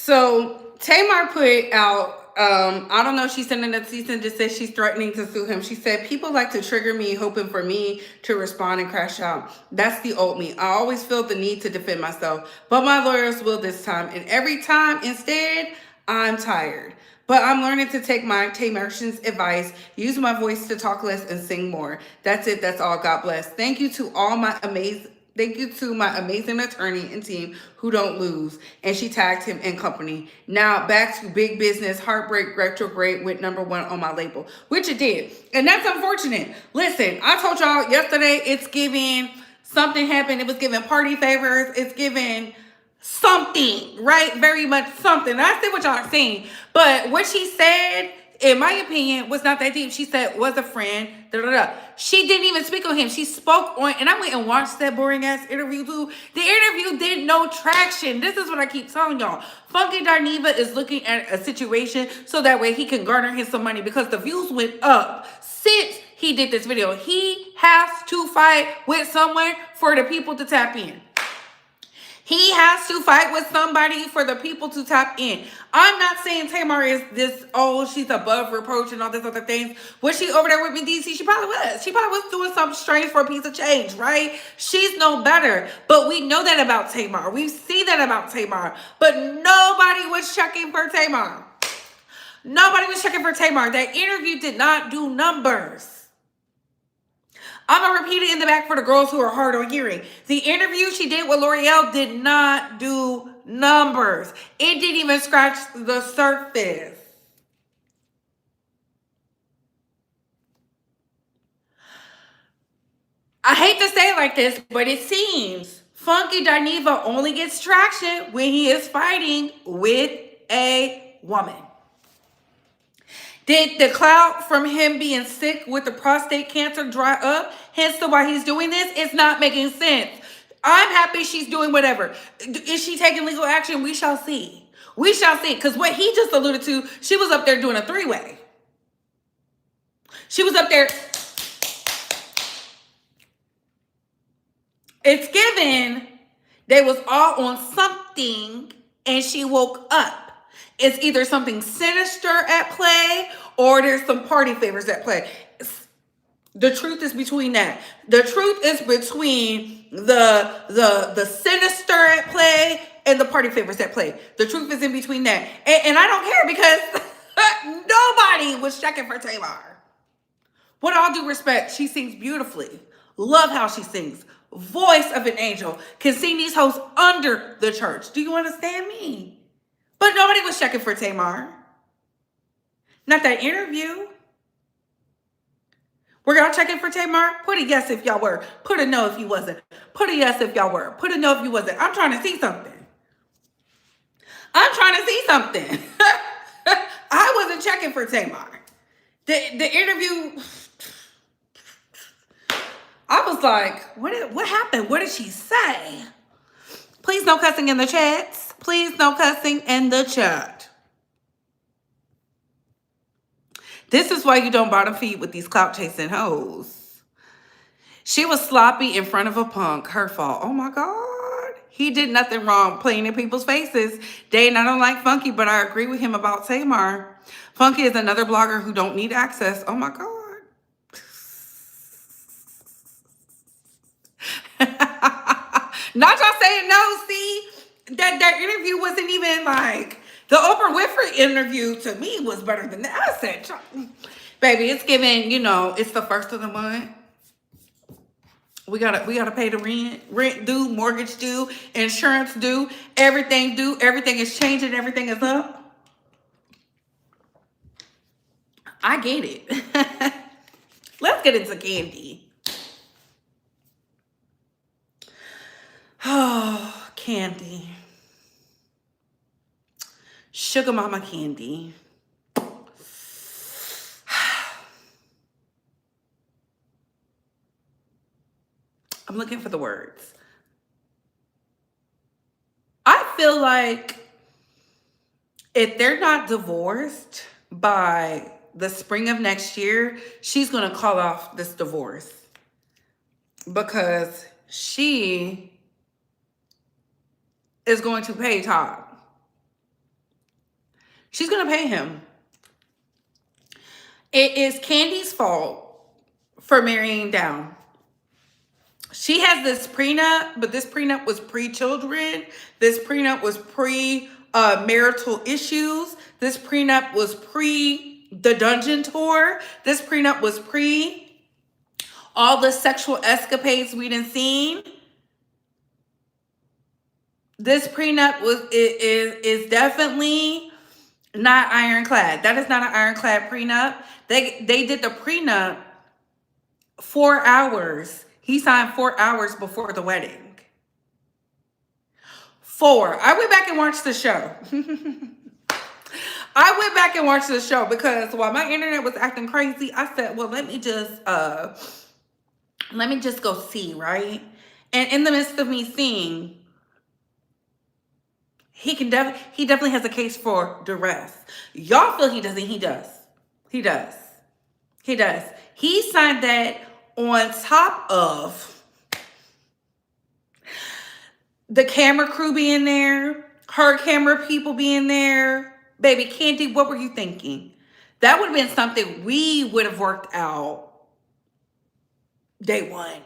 So Tamar put out, I don't know if she's sending a cease and desist. She's threatening to sue him. She said, people like to trigger me, hoping for me to respond and crash out. That's the old me. I always feel the need to defend myself, but my lawyers will this time. And every time, instead, I'm tired. But I'm learning to take my Tamar's advice, use my voice to talk less and sing more. That's it. That's all. God bless. Thank you to my amazing attorney and team who don't lose. And she tagged him in company. Now back to big business. Heartbreak retrograde went #1 on my label, which it did. And that's unfortunate. Listen, I told y'all yesterday, it's giving something happened. It was giving party favors. It's giving something, right? Very much something. I see what y'all are saying. But what she said, in my opinion, was not that deep. She said, was a friend, da, da, da. She didn't even speak on him. She spoke on, and I went and watched that boring ass interview too. The interview did no traction. This is what I keep telling y'all. Funky Darneva is looking at a situation so that way he can garner him some money, because the views went up since he did this video. He has to fight with someone for the people to tap in. He has to fight with somebody for the people to tap in. I'm not saying Tamar is this, oh, she's above reproach and all this other things. Was she over there with me, DC? She probably was. She probably was doing something strange for a piece of change, right? She's no better. But we know that about Tamar. We see that about Tamar. But nobody was checking for Tamar. Nobody was checking for Tamar. That interview did not do numbers. I'm going to repeat it in the back for the girls who are hard on hearing. The interview she did with L'Oreal did not do numbers. It didn't even scratch the surface. I hate to say it like this, but it seems Funky Darneva only gets traction when he is fighting with a woman. Did the clout from him being sick with the prostate cancer dry up? Hence to why he's doing this? It's not making sense. I'm happy she's doing whatever. Is she taking legal action? We shall see. We shall see. Because what he just alluded to, she was up there doing a three-way. She was up there. It's given they was all on something and she woke up. It's either something sinister at play or there's some party favors at play. The truth is between that. The truth is between the sinister at play and the party favors at play. The truth is in between that. And I don't care because nobody was checking for Tamar. With all due respect, she sings beautifully. Love how she sings. Voice of an angel. Can sing these hoes under the church. Do you understand me? But nobody was checking for Tamar. Not that interview. Were y'all checking for Tamar? Put a yes if y'all were. Put a no if you wasn't. Put a yes if y'all were. Put a no if you wasn't. I'm trying to see something. I'm trying to see something. I wasn't checking for Tamar. The interview, I was like, what happened? What did she say? Please no cussing in the chats. Please no cussing in the chat. This is why you don't bottom feed with these clout chasing hoes. She was sloppy in front of a punk. Her fault. Oh my God. He did nothing wrong playing in people's faces. Dane, I don't like Funky, but I agree with him about Tamar. Funky is another blogger who don't need access. Oh my God. Not y'all saying no, see? That interview wasn't even like, the Oprah Winfrey interview to me was better than that. I said, baby, it's giving, you know, it's the first of the month. We gotta pay the rent due, mortgage due, insurance due, everything due. Everything is changing, everything is up. I get it. Let's get into Kandi. Oh, Kandi. Sugar Mama Kandi. I'm looking for the words. I feel like if they're not divorced by the spring of next year, she's going to call off this divorce because she is going to pay Todd. She's going to pay him. It is Kandi's fault for marrying down. She has this prenup, but this prenup was pre-children. This prenup was pre-marital issues. This prenup was pre the dungeon tour. This prenup was pre all the sexual escapades we done seen. This prenup is definitely not ironclad. That is not an ironclad prenup. They did the prenup 4 hours. He signed 4 hours before the wedding. 4. I went back and watched the show. I went back and watched the show because while my internet was acting crazy, I said, well, let me just go see, right? And in the midst of me seeing, he definitely has a case for duress. Y'all feel he doesn't. He does. He does. He does. He signed that on top of the camera crew being there, her camera people being there. Baby Kandi, what were you thinking? That would have been something we would have worked out day one.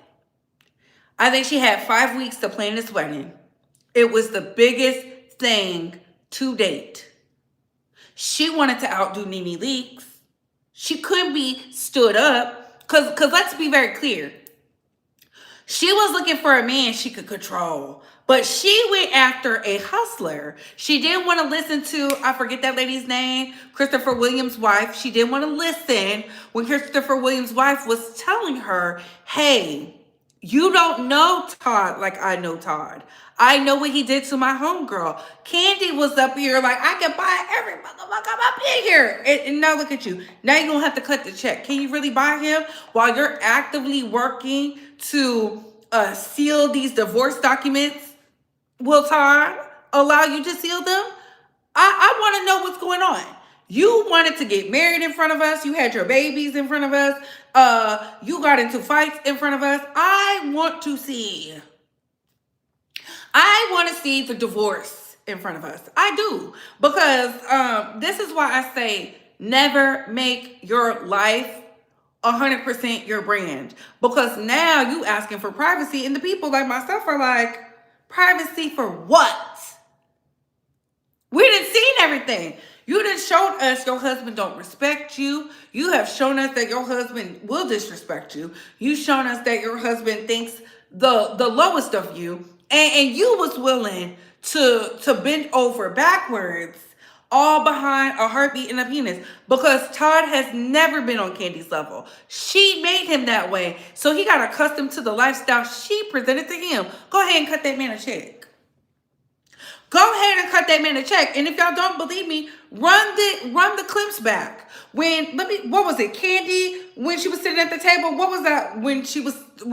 I think she had 5 weeks to plan this wedding. It was the biggest thing to date. She wanted to outdo Nene Leakes. She couldn't be stood up because let's be very clear. She was looking for a man she could control, but she went after a hustler. She didn't want to listen to, I forget that lady's name, Christopher Williams' wife. She didn't want to listen when Christopher Williams' wife was telling her, hey, you don't know Todd like I know Todd. I know what he did to my homegirl. Kandi was up here like, I can buy every motherfucker up in here. And now look at you. Now you don't have to cut the check. Can you really buy him while you're actively working to seal these divorce documents? Will Todd allow you to seal them? I want to know what's going on. You wanted to get married in front of us. You had your babies in front of us. You got into fights in front of us. I want to see the divorce in front of us. I do. Because this is why I say never make your life 100% your brand. Because now you asking for privacy and the people like myself are like, privacy for what? We done seen everything. You done showed us your husband don't respect you. You have shown us that your husband will disrespect you. You've shown us that your husband thinks the lowest of you. And you was willing to bend over backwards all behind a heartbeat and a penis because Todd has never been on Kandi's level. She made him that way. So he got accustomed to the lifestyle she presented to him. Go ahead and cut that man a check. Go ahead and cut that man a check. And if y'all don't believe me, run the clips back. What was it? Kandi, when she was sitting at the table, what was that when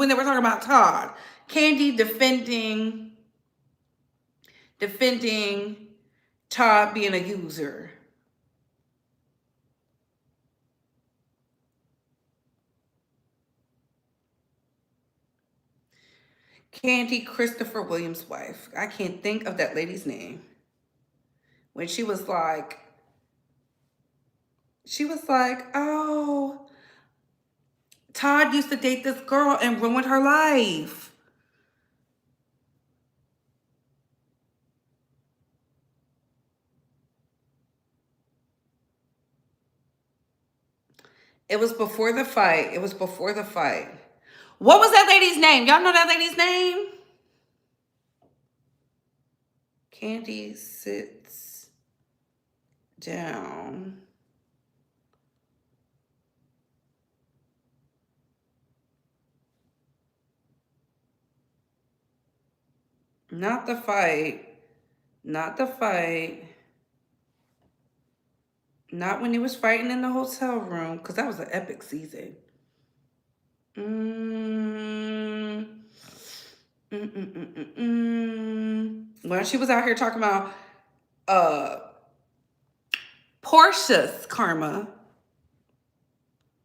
they were talking about Todd? Kandi defending Todd being a user. Kandi, Christopher Williams' wife. I can't think of that lady's name. When she was like, oh, Todd used to date this girl and ruined her life. It was before the fight. What was that lady's name? Y'all know that lady's name? Kandi sits down. Not the fight. Not when he was fighting in the hotel room, because that was an epic season. When she was out here talking about Portia's karma,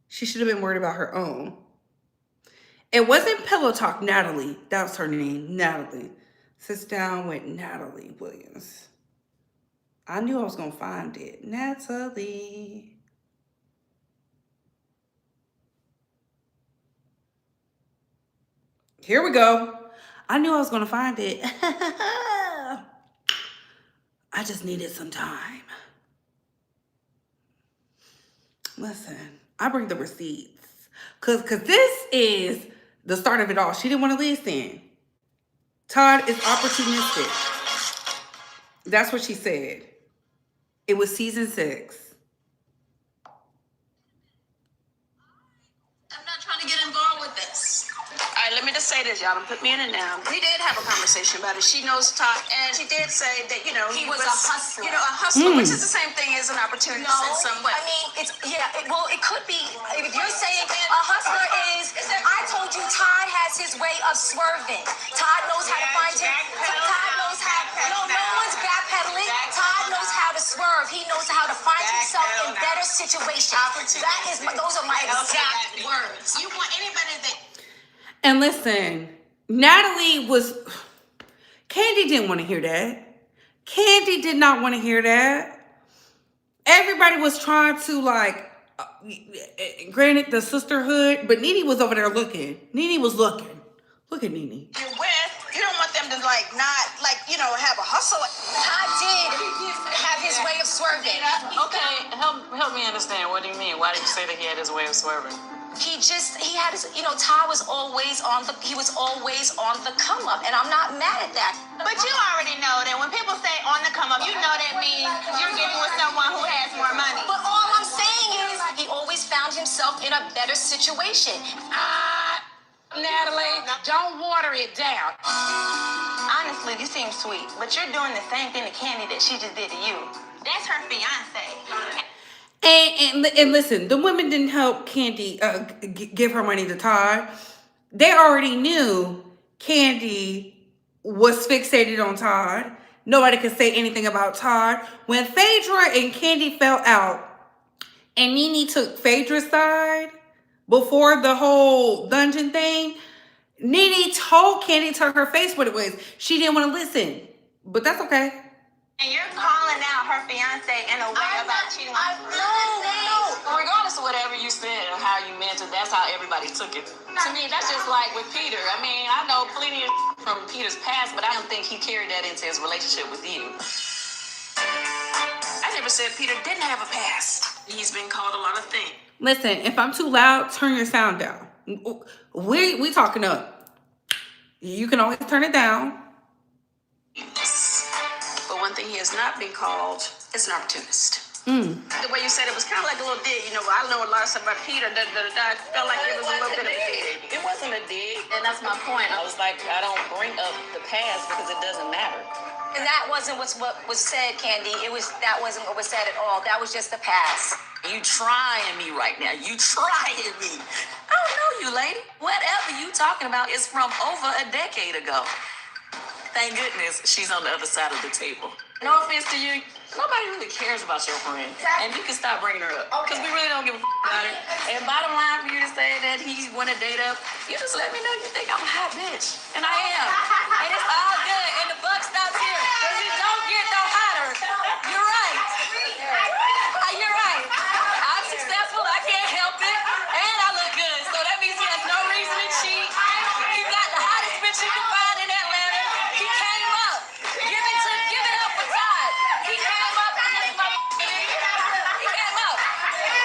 she should have been worried about her own. It wasn't Pillow Talk Natalie. That was her name, Natalie. sits down with Natalie Williams. I knew I was going to find it. Natalie. Here we go. I knew I was going to find it. I just needed some time. Listen, I bring the receipts. Cause this is the start of it all. She didn't want to listen. Todd is opportunistic. That's what she said. It was season 6. I'm not trying to get involved with this. All right, let me just say this, y'all. Don't put me in it now. We did have a conversation about it. She knows Todd, and she did say that, he was a hustler. A hustler, which is the same thing as an opportunist in some way. I mean, it could be. If you're saying a hustler is, I told you Todd has his way of swerving. Todd knows how to find him. Todd knows how, no one's backpedaling. Todd knows how to swerve. He knows how to find himself in better situations. Those are my exact words. You want anybody that... And listen, Natalie was... Kandi didn't want to hear that. Kandi did not want to hear that. Everybody was trying to, granted the sisterhood, but Nene was over there looking. Nene was looking. Look at Nene. You're with, you don't want them to, have a hustle. Todd did have his way of swerving. Okay, help me understand. What do you mean? Why did you say that he had his way of swerving? He had his, Todd was always on the come up, and I'm not mad at that. But you already know that when people say on the come up, you know that means you're getting with someone who has more money. But all I'm saying is he always found himself in a better situation. Natalie, don't water it down. Honestly, you seem sweet, but you're doing the same thing to Kandi that she just did to you. That's her fiance. And listen, the women didn't help Kandi give her money to Todd. They already knew Kandi was fixated on Todd. Nobody could say anything about Todd. When Phaedra and Kandi fell out and Nene took Phaedra's side before the whole dungeon thing, Nene told Kandi to her face what it was. She didn't want to listen, but that's okay. And you're calling out her fiance in a way about cheating on her. No. Regardless of whatever you said or how you meant it, that's how everybody took it. To me, that's just like with Peter. I mean, I know plenty of from Peter's past, but I don't think he carried that into his relationship with you. I never said Peter didn't have a past. He's been called a lot of things. Listen, if I'm too loud, turn your sound down. We talking up. You can always turn it down. But one thing he has not been called is an opportunist. The way you said it was kind of like a little dig. I know a lot of stuff about Peter. I felt like it was a little bit of a dig. It wasn't a dig, and that's my point. I was like, I don't bring up the past because it doesn't matter. And that wasn't what was said, Kandi. That wasn't what was said at all. That was just the past. You trying me right now. You trying me. I don't know you, lady. Whatever you talking about is from over a decade ago. Thank goodness she's on the other side of the table. No offense to you. Nobody really cares about your friend. And you can stop bringing her up. Because we really don't give a about her. And bottom line for you to say that he want to date up, you just let me know you think I'm a hot bitch. And I am. And it's all good. And the buck stops here. Because it don't get no hotter. You're right. You're right. I'm successful. I can't help it. And I look good. So that means he has no reason to cheat. He got the hottest bitch you can find in Atlanta. He came up. Give it up for Todd. He came up and he came up.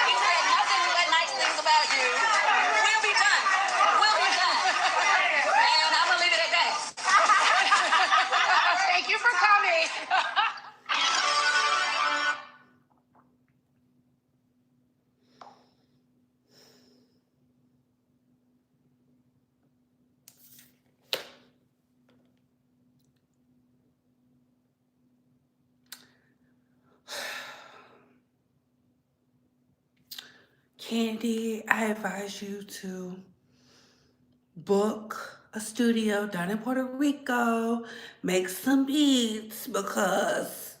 He said nothing but nice things about you. We'll be done. And I'm gonna leave it at that. Thank you for coming. Kandi, I advise you to book a studio down in Puerto Rico, make some beats because,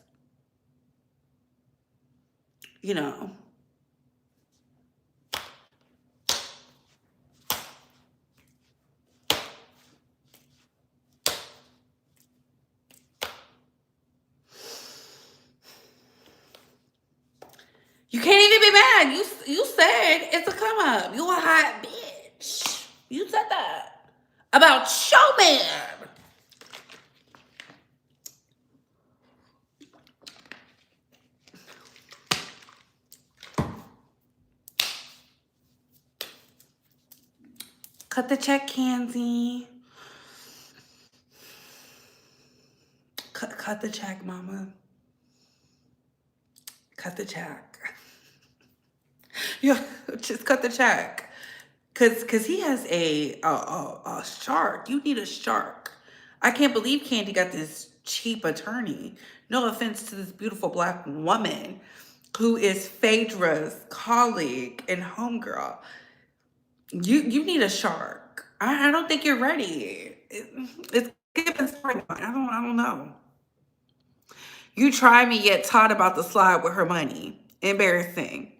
mag. You said it's a come up. You a hot bitch. You said that about your man. Cut the check, Kandi. Cut the check, mama. Cut the check. Yeah, just cut the check. Cause he has a shark. You need a shark. I can't believe Kandi got this cheap attorney. No offense to this beautiful black woman who is Phaedra's colleague and homegirl. You need a shark. I don't think you're ready. It's given spring. I don't know. You try me yet Todd about to slide with her money. Embarrassing.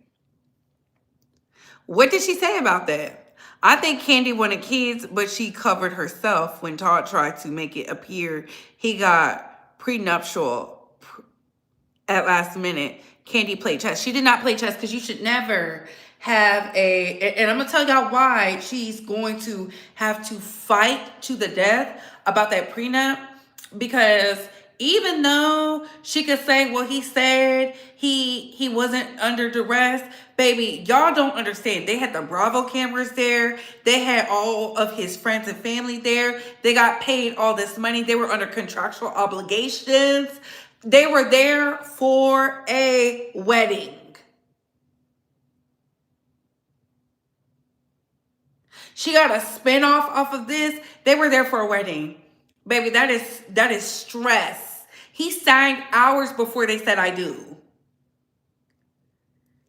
What did she say about that? I think Kandi wanted kids, but she covered herself when Todd tried to make it appear he got prenuptial at last minute. Kandi played chess. She did not play chess because you should never have and I'm going to tell y'all why she's going to have to fight to the death about that prenup, because even though she could say, well, he said he wasn't under duress, baby, y'all don't understand. They had the Bravo cameras there. They had all of his friends and family there. They got paid all this money. They were under contractual obligations. They were there for a wedding. She got a spinoff off of this. They were there for a wedding. Baby, that is stress. He signed hours before they said I do.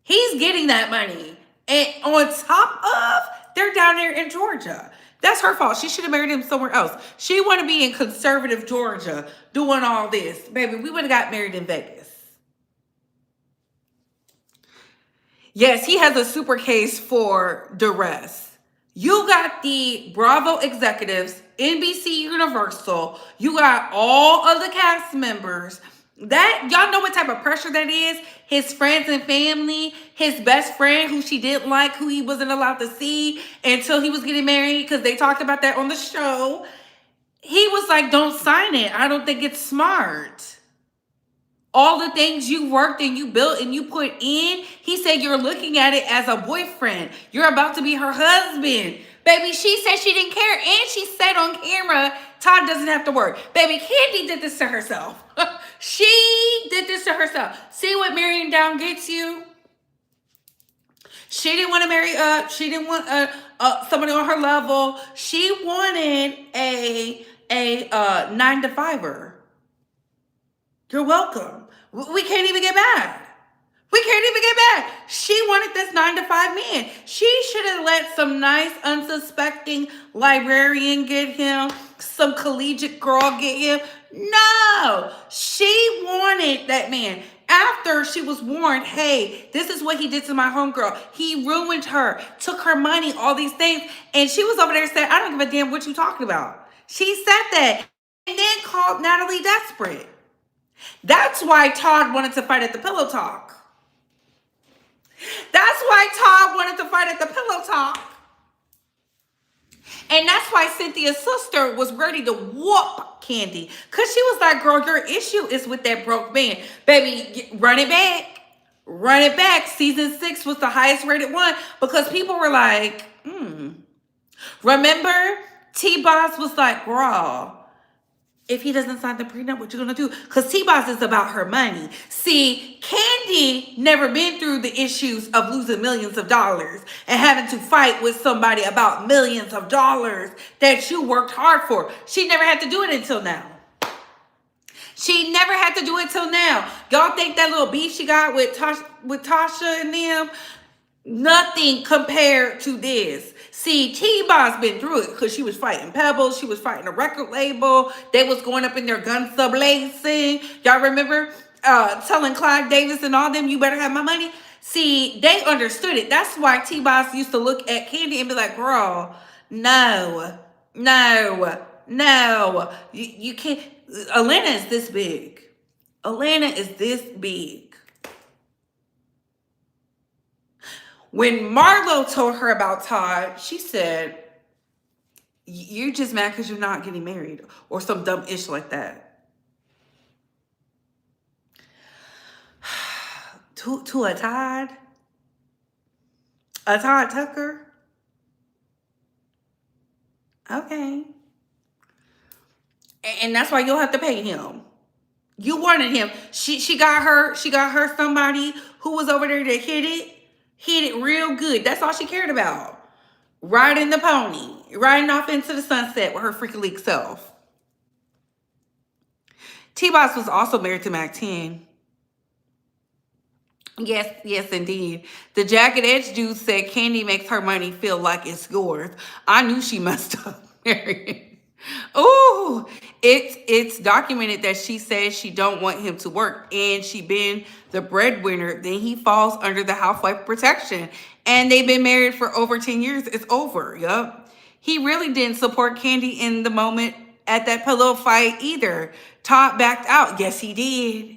He's getting that money. And on top of, they're down there in Georgia. That's her fault. She should have married him somewhere else. She want to be in conservative Georgia doing all this. Baby, we would have got married in Vegas. Yes, he has a super case for duress. You got the Bravo executives, NBC Universal. You got all of the cast members. That, y'all know what type of pressure that is? His friends and family, his best friend who she didn't like, who he wasn't allowed to see until he was getting married, because they talked about that on the show. He was like, don't sign it. I don't think it's smart. All the things you worked and you built and you put in, he said you're looking at it as a boyfriend. You're about to be her husband. Baby, she said she didn't care, and she said on camera, Todd doesn't have to work. Baby, Kandi did this to herself. She did this to herself. See what marrying down gets you? She didn't want to marry up. She didn't want somebody on her level. She wanted a 9-to-5er. You're welcome. We can't even get mad. We can't even get mad. She wanted this 9-to-5 man. She should have let some nice, unsuspecting librarian get him, some collegiate girl get him. No, she wanted that man. After she was warned, hey, this is what he did to my homegirl. He ruined her, took her money, all these things. And she was over there saying, I don't give a damn what you talking about. She said that and then called Natalie desperate. That's why Todd wanted to fight at the Pillow Talk. That's why Todd wanted to fight at the Pillow Talk. And that's why Cynthia's sister was ready to whoop Kandi. Because she was like, girl, your issue is with that broke man. Baby, run it back. Run it back. Season 6 was the highest rated one because people were like, Remember? T-Boss was like, girl, if he doesn't sign the prenup, what you gonna do? Because T-Boss is about her money. See, Kandi never been through the issues of losing millions of dollars and having to fight with somebody about millions of dollars that you worked hard for. She never had to do it until now. She never had to do it till now. Y'all think that little beef she got with Tasha and them? Nothing compared to this. See, T-Boss been through it because she was fighting Pebbles. She was fighting a record label. They was going up in their guns a-blazing. Y'all remember telling Clive Davis and all them, you better have my money? See, they understood it. That's why T-Boss used to look at Kandi and be like, girl, no. You can't. Atlanta is this big. Atlanta is this big. When Marlo told her about Todd, she said, you're just mad because you're not getting married or some dumb ish like that. To a Todd Tucker? Okay. And that's why you'll have to pay him. You wanted him. She got her somebody who was over there to hit it real good. That's all she cared about. Riding the pony, riding off into the sunset with her freaking leak self. T-Boss was also married to Mac 10. Yes, indeed. The Jagged Edge dude said Kandi makes her money feel like it's yours. I knew she messed up, Marion. Ooh, it's documented that she says she don't want him to work and she been the breadwinner. Then he falls under the housewife protection. And they've been married for over 10 years. It's over, yup. He really didn't support Kandi in the moment at that pillow fight either. Todd backed out. Yes, he did.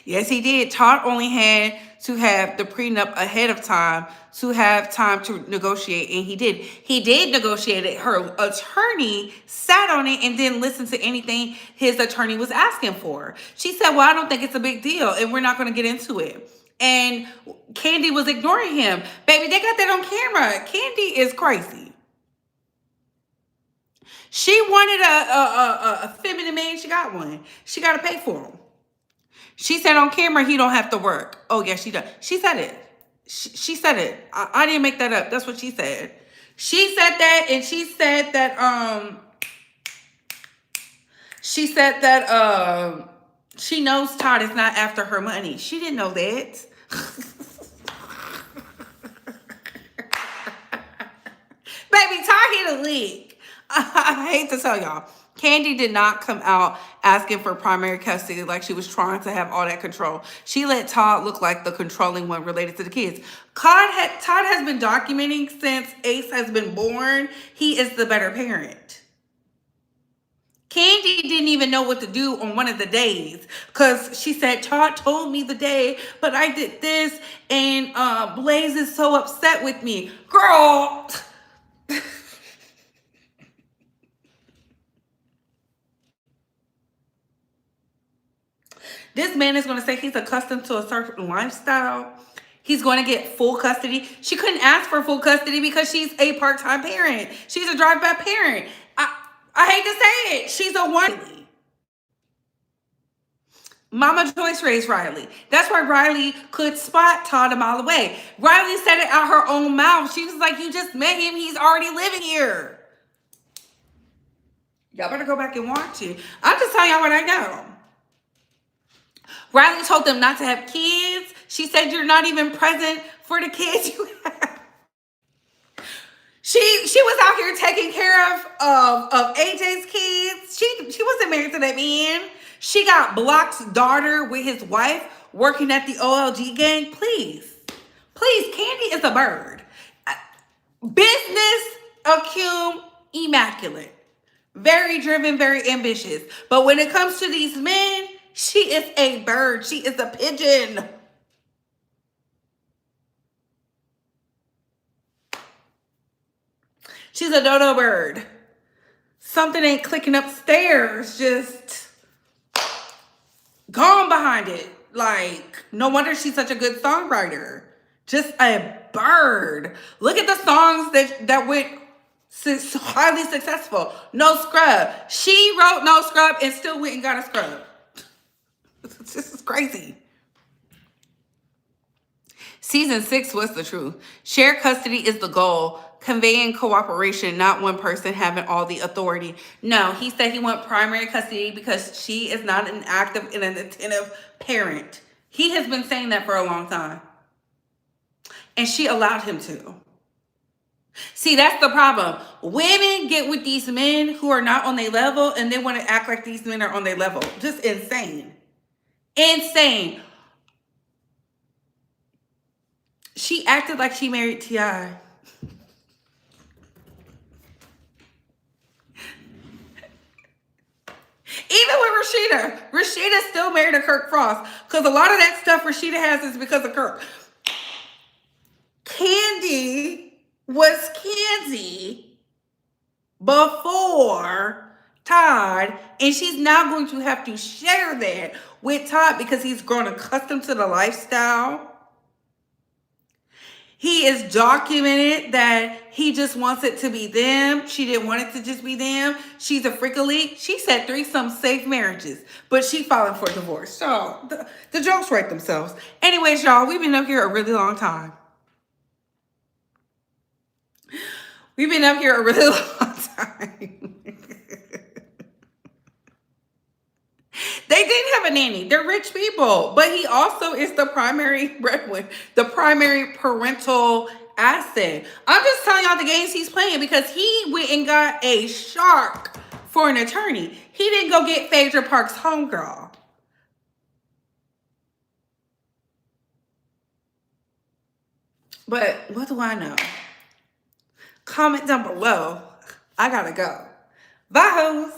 Yes, he did. Todd only had to have the prenup ahead of time to have time to negotiate, and he did. He did negotiate it. Her attorney sat on it and didn't listen to anything his attorney was asking for. She said, well, I don't think it's a big deal, and we're not going to get into it. And Kandi was ignoring him. Baby, they got that on camera. Kandi is crazy. She wanted a feminine man. She got one. She got to pay for him. She said on camera, he don't have to work. Oh, yeah, she does. She said it. She said it. I didn't make that up. That's what she said. She said that, and she said that she knows Todd is not after her money. She didn't know that. Baby, Todd hit a lick. I hate to tell y'all. Kandi did not come out asking for primary custody like she was trying to have all that control. She let Todd look like the controlling one related to the kids. Todd has been documenting since Ace has been born. He is the better parent. Kandi didn't even know what to do on one of the days because she said, Todd told me the day, but I did this, and Blaze is so upset with me. Girl! This man is going to say he's accustomed to a certain lifestyle. He's going to get full custody. She couldn't ask for full custody because she's a part-time parent. She's a drive-by parent. I hate to say it. She's a one. Mama Joyce raised Riley. That's why Riley could spot Todd a mile away. Riley said it out her own mouth. She was like, you just met him. He's already living here. Y'all better go back and watch it. I'm just telling y'all what I know. Riley told them not to have kids. She said you're not even present for the kids you have. She was out here taking care of AJ's kids. She wasn't married to that man. She got Block's daughter with his wife working at the OLG gang. Please, Kandi is a bird. Business acumen, immaculate. Very driven, very ambitious. But when it comes to these men, she is a bird. She is a pigeon. She's a dodo bird. Something ain't clicking upstairs. Just gone behind it. Like, no wonder she's such a good songwriter. Just a bird. Look at the songs that went highly successful. No Scrub. She wrote No Scrub and still went and got a scrub. This is crazy. Season 6 was the truth. Shared custody is the goal. Conveying cooperation, not one person having all the authority. No, he said he wants primary custody because she is not an active and an attentive parent. He has been saying that for a long time. And she allowed him to. See, that's the problem. Women get with these men who are not on their level and they want to act like these men are on their level. Just insane. Insane. She acted like she married T.I. Even with Rashida still married to Kirk Frost because a lot of that stuff Rashida has is because of Kirk. Kandi was Kandi before Todd, and she's now going to have to share that with Todd because he's grown accustomed to the lifestyle. He is documented that he just wants it to be them. She didn't want it to just be them. She's a freak elite. She said threesome safe marriages, but she filing for divorce. So the jokes write themselves. Anyways, y'all, we've been up here a really long time. We've been up here a really long time. They didn't have a nanny. They're rich people. But he also is the primary breadwinner, the primary parental asset. I'm just telling y'all the games he's playing because he went and got a shark for an attorney. He didn't go get Phaedra Park's homegirl. But what do I know? Comment down below. I gotta go. Bye, hoes.